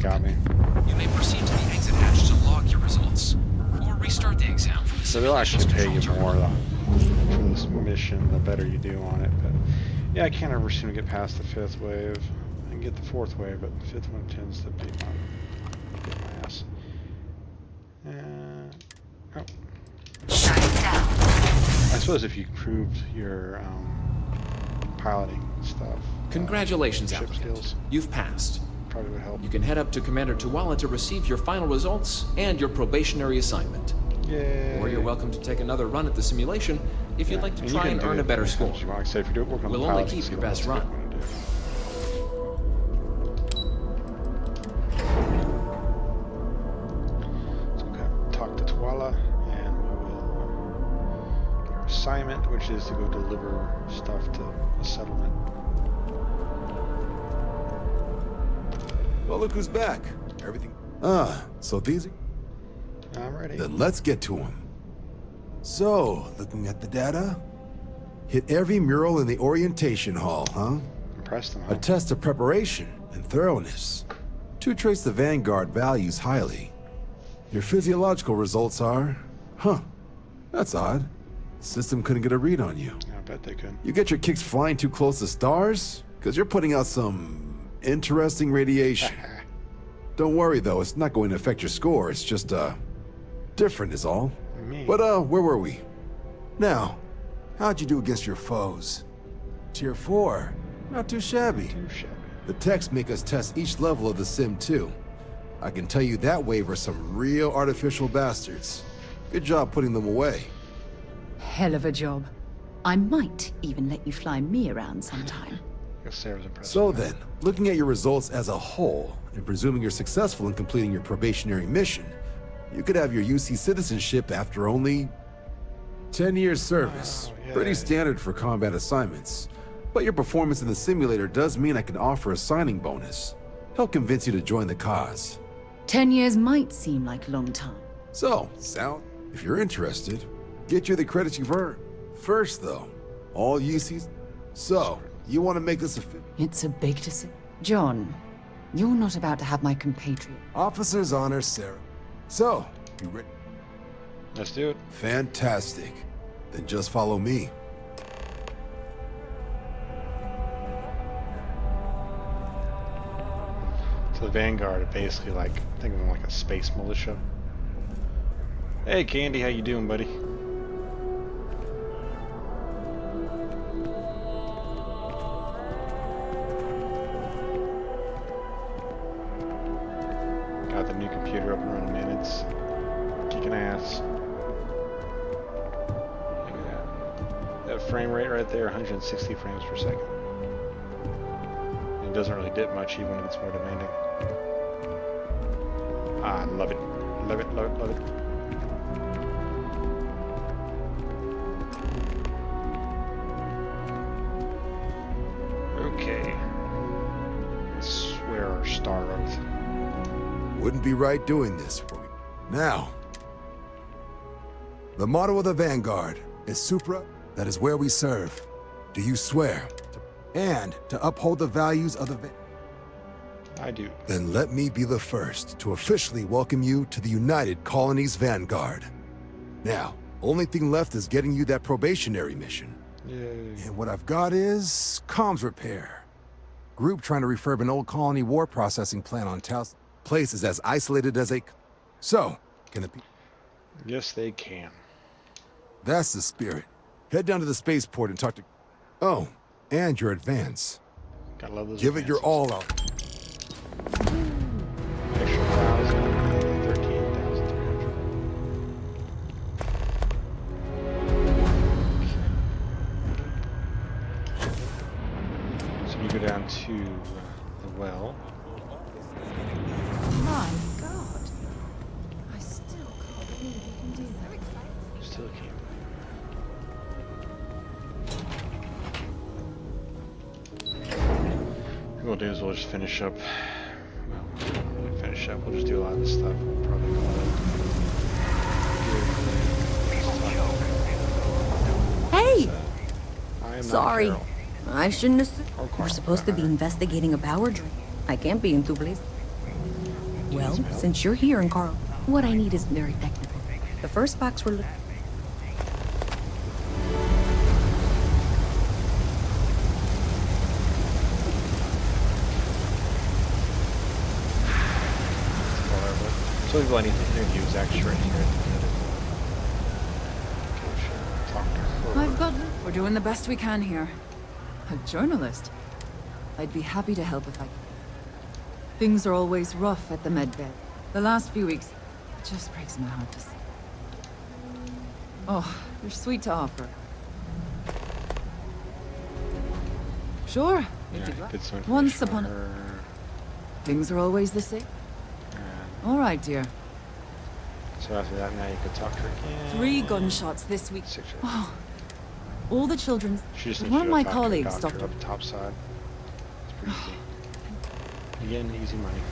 Got me. You may proceed to the exit hatch to log your results, or restart the exam from the So they'll actually pay you more from this mission the better you do on it. But yeah, I can't ever seem to get past the 5th wave. I can get the 4th wave, but the 5th one tends to be my ass. Oh. I suppose if you proved your piloting stuff. Congratulations, ship applicant. skills. You've passed. Probably would help. You can head up to Commander Tuwala to receive your final results and your probationary assignment. Yay. Or you're welcome to take another run at the simulation if you'd like to try and earn a better score. Like I said, if you do it, work on We'll the only piloting keep your skill, best that's a run. good one to do. So we'll talk to Tuwala, and we will get our assignment, which is to go deliver stuff to a settlement. Well, look who's back. Everything. So these. I'm ready. Then let's get to them. So, looking at the data, hit every mural in the orientation hall, huh? Impressed them, huh? A test of preparation and thoroughness. To trace the Vanguard values highly. Your physiological results are, that's odd. The system couldn't get a read on you. I bet they could. You get your kicks flying too close to stars? Because you're putting out some interesting radiation. Don't worry though, it's not going to affect your score, it's just, different is all. But, where were we? Now, how'd you do against your foes? Tier 4. Not too shabby. The techs make us test each level of the sim too. I can tell you that wave are some real artificial bastards. Good job putting them away. Hell of a job. I might even let you fly me around sometime. So then, looking at your results as a whole, and presuming you're successful in completing your probationary mission, you could have your UC citizenship after only 10 years service. Pretty standard for combat assignments. But your performance in the simulator does mean I can offer a signing bonus. Help convince you to join the cause. 10 years might seem like a long time. So, Sal, if you're interested, get you the credits you've earned. First though, all UCs. So, you want to make this a fit? It's a big decision. John, you're not about to have my compatriot. Officer's honor, Sarah. So, you ready? Let's do it. Fantastic. Then just follow me. So the Vanguard are basically like, think of them like a space militia. Hey Candy, how you doing, buddy? Got the new computer up and running, man. It's kicking ass. Look at that. That frame rate right there, 160 frames per second. It doesn't really dip much even when it gets more demanding. I love it. Love it, love it, love it. Okay. Let's swear our star oath. Wouldn't be right doing this for me. Now, the motto of the Vanguard is Supra, that is where we serve. Do you swear? and to uphold the values of the... I do. Then let me be the first to officially welcome you to the United Colonies Vanguard. Now, only thing left is getting you that probationary mission. Yay. And what I've got is comms repair. Group trying to refurb an old colony war processing plant on Taos. Place is as isolated as a... So, can the people... Yes, they can. That's the spirit. Head down to the spaceport and talk to... Oh, and your advance. Gotta love those Give it your all out. Extra 1,000, 13,300. So you go down to the well. My God. I still can't believe you can do that. Still can't. What we'll do is we'll just finish up. Well, finish up. We'll just do a lot of this stuff. We'll probably call it. Hey! I am Sorry. not Carol. I shouldn't have. We're supposed to be investigating a power drain. I can't be in two places. Well, since you're here and Carl, what I need is very technical. The first box we're So people I need to interview is actually right here at the end of talk to her. I've got... We're doing the best we can here. A journalist? I'd be happy to help if I could. Things are always rough at the medbed. The last few weeks, it just breaks my heart to see. Oh, you're sweet to offer. Sure, if you'd like. Once upon a... Things are always the same. All right, dear. So after that, now you can talk to her again. 3 gunshots this week. Oh, all the children. She just One of my colleagues stopped up the top side. It's pretty easy. Again, easy money.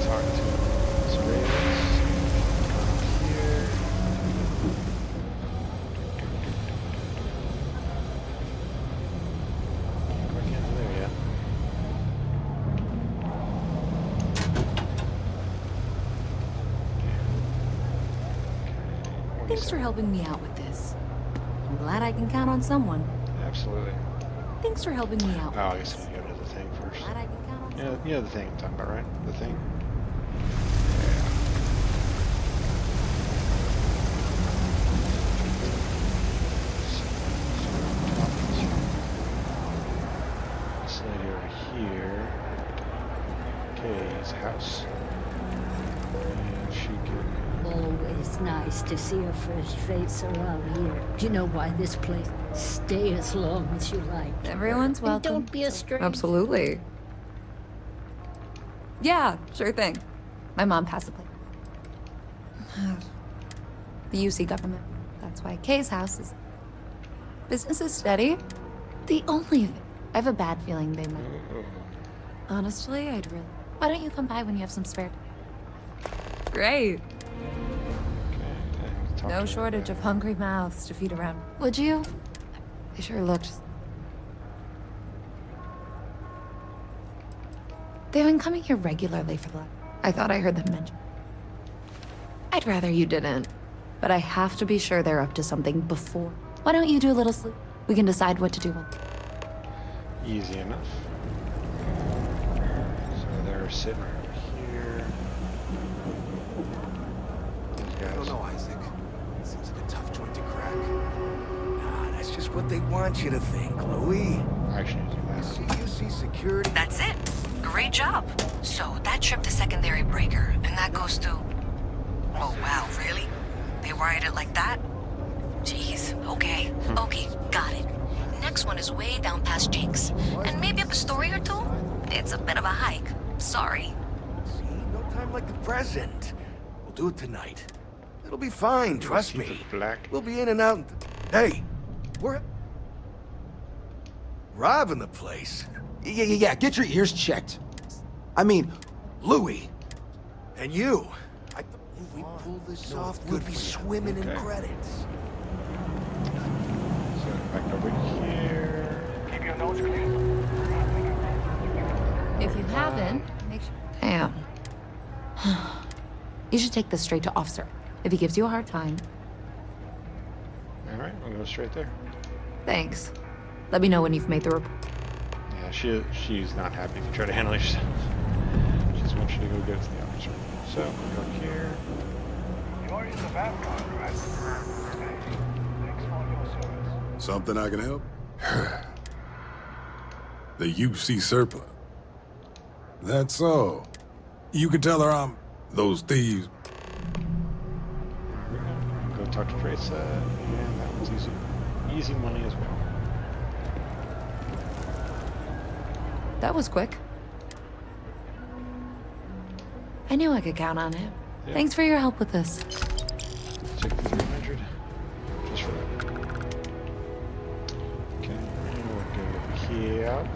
Talk to Surveillance. Come here. Quite can't there yet. Thanks for helping me out with this. I'm glad I can count on someone. Absolutely. Thanks for helping me out. Oh, I guess I need to go to the thing first. Yeah, you know the thing I'm talking about, right? The thing. This lady over here. Kay's house. And she can. Always nice to see a fresh face around here. Do you know why this place? Stay as long as you like. Everyone's welcome. And don't be a stranger. Absolutely. Yeah, sure thing. My mom passed the plate. The UC government. That's why Kay's house is... Business is steady. The only... I have a bad feeling they might... Honestly, I'd really... Why don't you come by when you have some spare... Great. No shortage of hungry mouths to feed around. Would you? They sure looked... They've been coming here regularly for the... I thought I heard them mention. I'd rather you didn't. But I have to be sure they're up to something before. Why don't you do a little sleep? We can decide what to do. Easy enough. So they're sitting right here. I don't know, Isaac. Seems like a tough joint to crack. Nah, that's just what they want you to think, Chloe. Actually, you see security. That's it. Great job. So that tripped the secondary breaker, and that goes to... Oh, wow, really? They wired it like that? Jeez, okay. Okay, got it. Next one is way down past Jake's. And maybe up a story or two? It's a bit of a hike. Sorry. See, no time like the present. We'll do it tonight. It'll be fine, trust me. We'll be in and out. Hey, we're... robbing the place. Yeah, get your ears checked. I mean, Louis. And you. I thought if we pull this off, we'll be swimming in credits. So back over here. If you haven't, make sure. Damn. You should take this straight to officer. If he gives you a hard time. All right, I'll go straight there. Thanks. Let me know when you've made the report. Yeah, she's not happy if you try to handle yourself. She just wants you to go get to the officer. So we'll go here. Something I can help? The UC surplus. That's so. You can tell her I'm those thieves. Go talk to Teresa, and that one's easy. Easy money as well. That was quick. I knew I could count on him. Yeah. Thanks for your help with this. Take the 300. Just for that. Okay, we'll go here.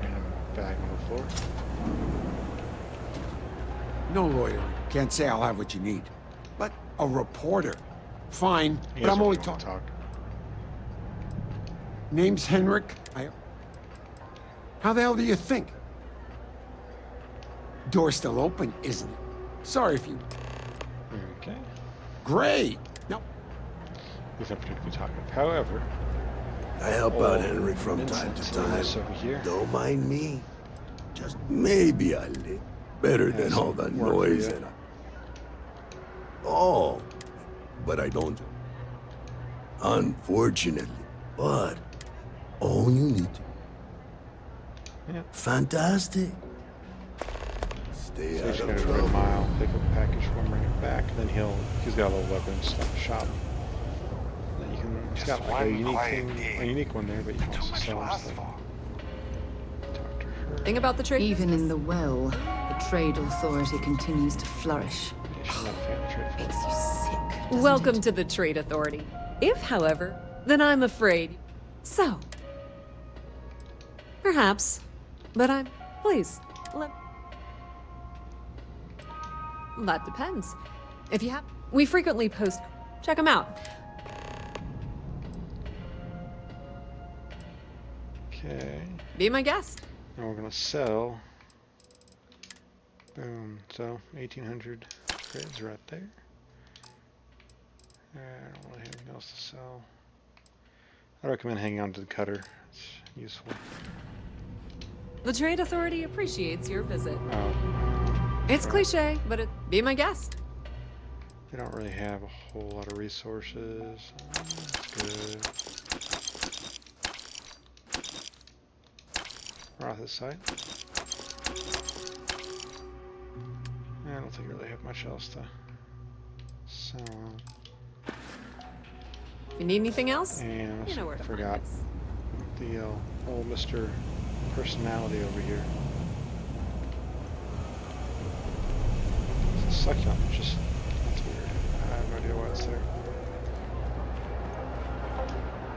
And bag on the floor. No lawyer. Can't say I'll have what you need. But a reporter. Fine, He but I'm doesn't only want to talking. talk. Name's Henrik. How the hell do you think? Door's still open, isn't it? Sorry if you... Okay. Great! No. He's not particularly talkative. However... I help out Henrik from time to time. Over here. Don't mind me. Just maybe a little. Better than all the noise and... Oh, but I don't. Unfortunately. But all you need to... Yeah. Fantastic. Stay So out he's of gonna trouble. go a mile, pick up a package for him, bring it back, then he's got a little weapon stuff to shop. Then you can, he's got like a unique one there, but you can also sell him stuff. Thing about the trade. Even in the well, the trade authority continues to flourish. Makes you sick. Welcome to the trade authority. If, however, then I'm afraid. So, perhaps, but please, that depends. If you have, we frequently post, check them out. Okay. Be my guest. Now we're gonna sell. Boom. So 1,800 credits right there. I don't really have anything else to sell. I recommend hanging on to the cutter. It's useful. The trade authority appreciates your visit. Oh. It's cliche, but be my guest. They don't really have a whole lot of resources. That's good. We're off this side. I don't think I really have much else to sell on. If you need anything else, and you know where to forgot find us. the old Mr. Personality over here. It's a succulent, just that's weird. I have no idea why it's there.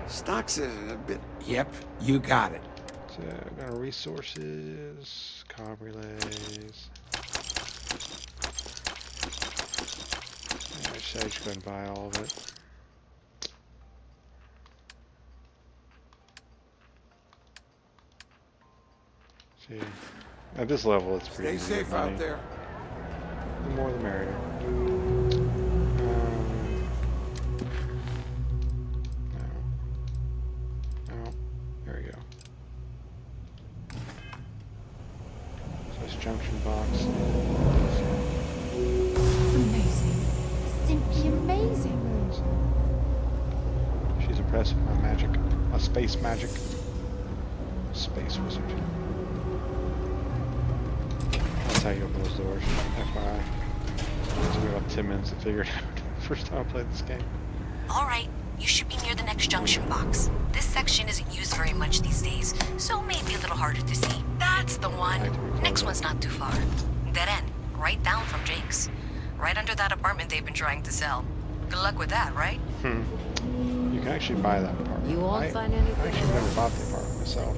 Stocks is a bit... Yep, you got it. So got our resources, cob relays. I should go ahead and buy all of it. See, at this level, it's pretty easy to Stay safe get money. out there. The more the merrier. No. There we go. So this junction box. Amazing. Simply amazing. She's impressed with my magic. My space magic. Space wizard. That's how you open those doors. FYI. It took me about 10 minutes to figure it out. First time I played this game. Alright, you should be near the next junction box. This section isn't used very much these days, so maybe a little harder to see. That's the one. Next one's not too far. Dead end, right down from Jake's. Right under that apartment they've been trying to sell. Good luck with that, right? You can actually buy that apartment. You won't find anything. I actually never bought the apartment myself.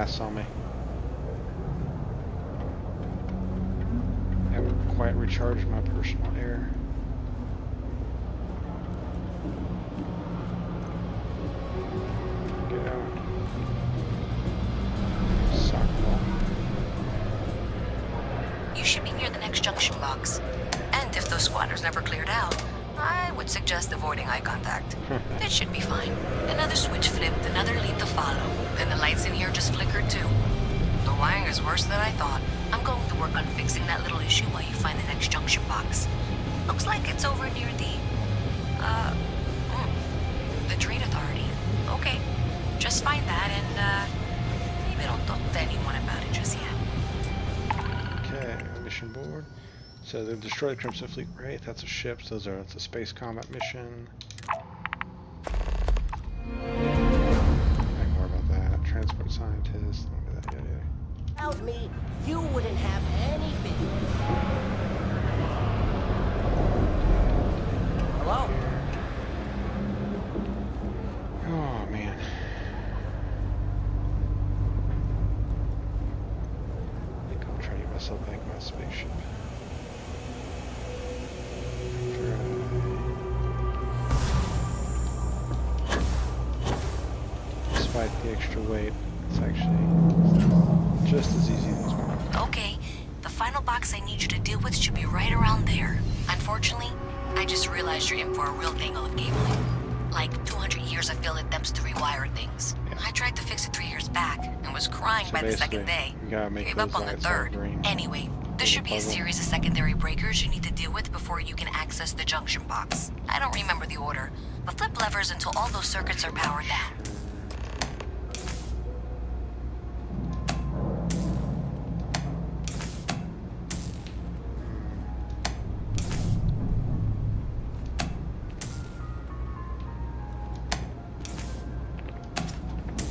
gas on me. I haven't quite recharged my personal air. Get out. Soccer ball. You should be near the next junction box. And if those squatters never cleared out, I would suggest avoiding eye contact. It should be fine. Another switch flipped, another lead to follow. And the lights in here just flickered too. The wiring is worse than I thought. I'm going to work on fixing that little issue while you find the next junction box. Looks like it's over near the Trade Authority. Okay. Just find that and, maybe don't talk to anyone about it just yet. Okay, mission board. So they've destroyed the Crimson Fleet Wraith. That's a ship. So that's a space combat mission. Nothing more about that. Transport scientist. That, yeah. Without me, you wouldn't have any business. Hello? Oh man. I think I'll try to get myself back in my spaceship. Despite the extra weight, it's actually just as easy as one. Okay, the final box I need you to deal with should be right around there. Unfortunately, I just realized you're in for a real tangle of cabling. Like 200 years of failed attempts to rewire things. Yeah. I tried to fix it 3 years back and was crying by the second day. Gave up on the third. Anyway, there should be a series of secondary breakers you need to deal with before you can access the junction box. I don't remember the order, but flip levers until all those circuits are powered down.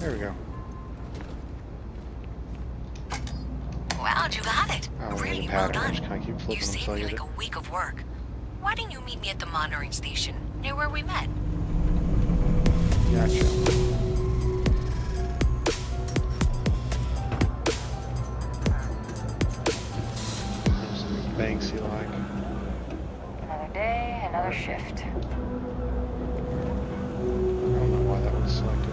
There we go. Wow, you got it. Really well done. You saved me like a week of work. Why didn't you meet me at the monitoring station, near where we met? Gotcha. Banksy like. Another day, another shift. I don't know why that was selected.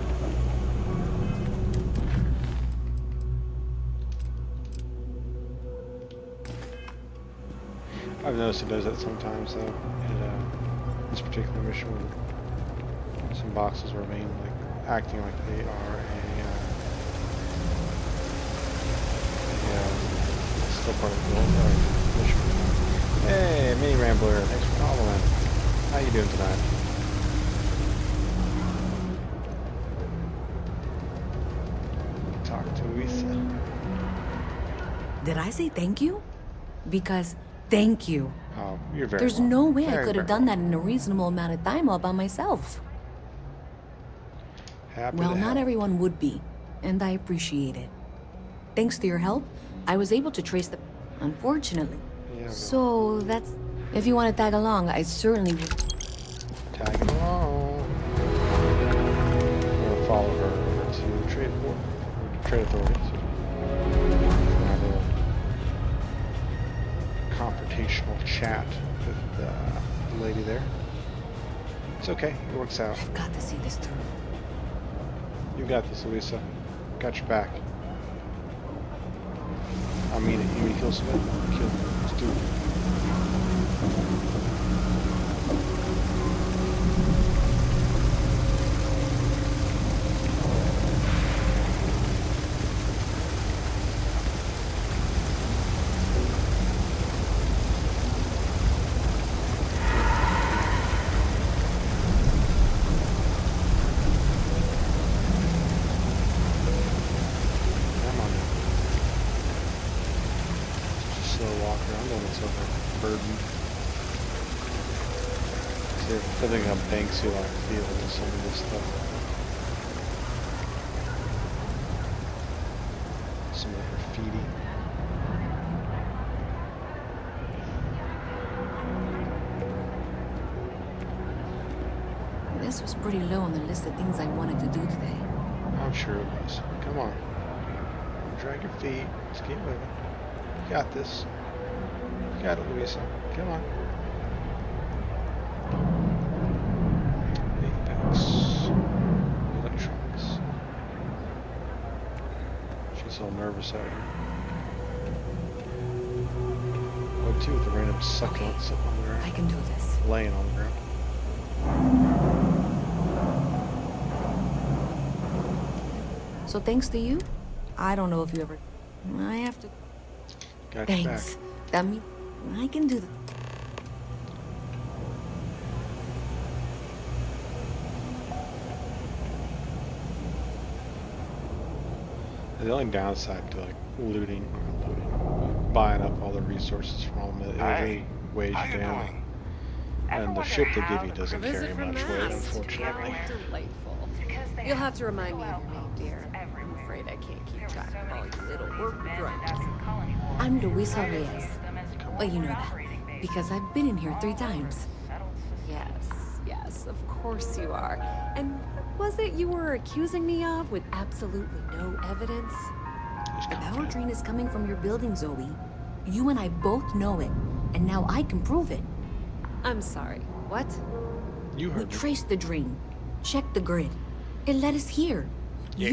I've noticed it does that sometimes though. This particular mission when some boxes remain like acting like they are still part of the mission. Hey, Mini Rambler, thanks for following. How you doing tonight? Talk to Lisa. Did I say thank you? Because thank you. Oh, you're very There's welcome. no way I Very, could have very done that in a reasonable amount of time all by myself. Happy Well, to not help. everyone would be, and I appreciate it. Thanks to your help, I was able to trace the... Unfortunately. Yeah, So that's... If you want to tag along, I certainly would. Tag along. I'm gonna follow her to Trade Authority. Have a confrontational chat with the lady there. It's okay. It works out. I've got to see this through. You got this, Elisa. Got your back. I mean it. You mean to kill somebody? Kill them. Let's do it. I think how Banksy like feel to some of this stuff. Some of the graffiti. This was pretty low on the list of things I wanted to do today. I'm sure it was. Come on. drag your feet. Just keep moving. You got this. You got it, Louisa. Come on. Apex. Electronics. She's all nervous out here. What too with the random succulent sitting on the ground? I can do this. Laying on the ground. So thanks to you, I don't know if you ever... I have to... Got Thanks. That means I can do the... The only downside to like looting, buying up all the resources from them, it really weighs you down. And the ship they give you doesn't carry much weight, unfortunately. Delightful. You'll have to remind me of your name, dear. I'm afraid I can't keep track of all your little work drones. I'm Luisa Reyes. Well, you know that, because I've been in here 3 times. Yes, of course you are. And what was it you were accusing me of with absolutely no evidence? The power drain is coming from your building, Zoe. You and I both know it, and now I can prove it. I'm sorry, what? You heard me. We traced the drain, checked the grid. It led us here. Yeah.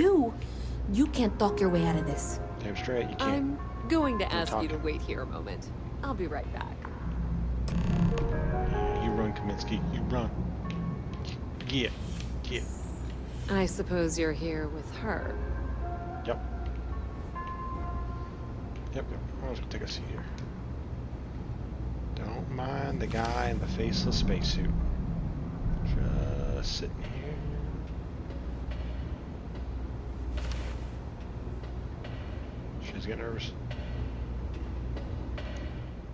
You can't talk your way out of this. Damn straight, you can't. I'm going to ask you to wait here a moment. I'll be right back. You run, Kaminsky. You run. Get. I suppose you're here with her. Yep. I'm just gonna take a seat here. Don't mind the guy in the faceless spacesuit. Just sitting here. She's getting nervous.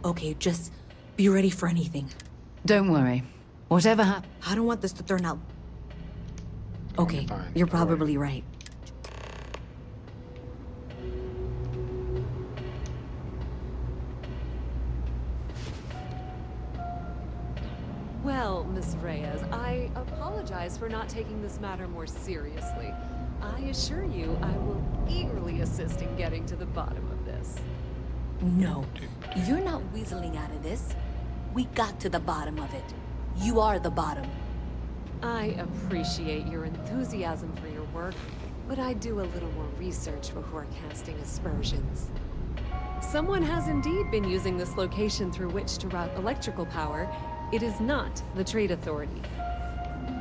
Okay, just be ready for anything. Don't worry. Whatever happens... I don't want this to turn out... Okay, you're probably right. Well, Miss Reyes, I apologize for not taking this matter more seriously. I assure you I will eagerly assist in getting to the bottom of this. No, you're not weaseling out of this. We got to the bottom of it. You are the bottom. I appreciate your enthusiasm for your work, but I'd do a little more research before casting aspersions. Someone has indeed been using this location through which to route electrical power. It is not the Trade Authority.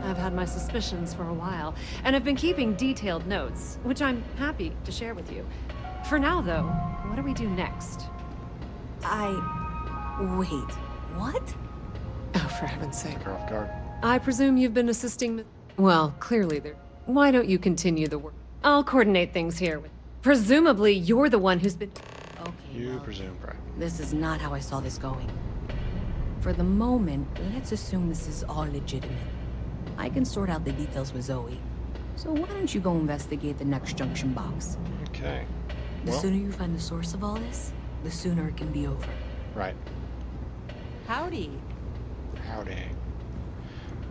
I've had my suspicions for a while, and have been keeping detailed notes, which I'm happy to share with you. For now, though, what do we do next? Wait, what? Oh, for heaven's sake. Take her off guard. I presume you've been assisting... Well, clearly there... Why don't you continue the work? I'll coordinate things here with... Presumably, you're the one who's been... Okay, You presume, right? This is not how I saw this going. For the moment, let's assume this is all legitimate. I can sort out the details with Zoe. So why don't you go investigate the next junction box? Okay. The sooner you find the source of all this, the sooner it can be over. Right. Howdy. Howdy.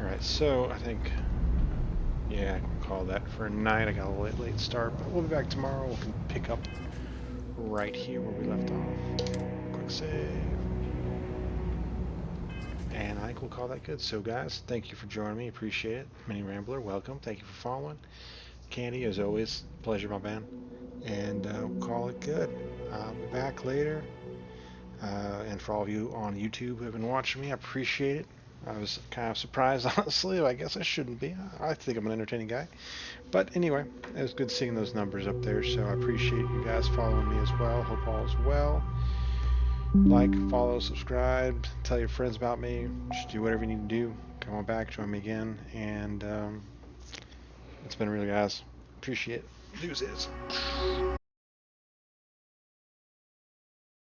Alright, so I think... Yeah, I can call that for a night. I got a late start, but we'll be back tomorrow. We can pick up right here where we left off. Quick save. And I think we'll call that good. So guys, thank you for joining me. Appreciate it. Mini Rambler, welcome. Thank you for following. Candy, as always, pleasure, my man. And we'll call it good. I'll be back later. And for all of you on YouTube who have been watching me, I appreciate it. I was kind of surprised, honestly. I guess I shouldn't be. I think I'm an entertaining guy. But anyway, it was good seeing those numbers up there. So I appreciate you guys following me as well. Hope all is well. Like, follow, subscribe, tell your friends about me. Just do whatever you need to do. Come on back, join me again. And it's been really, guys. Appreciate it. Deuces.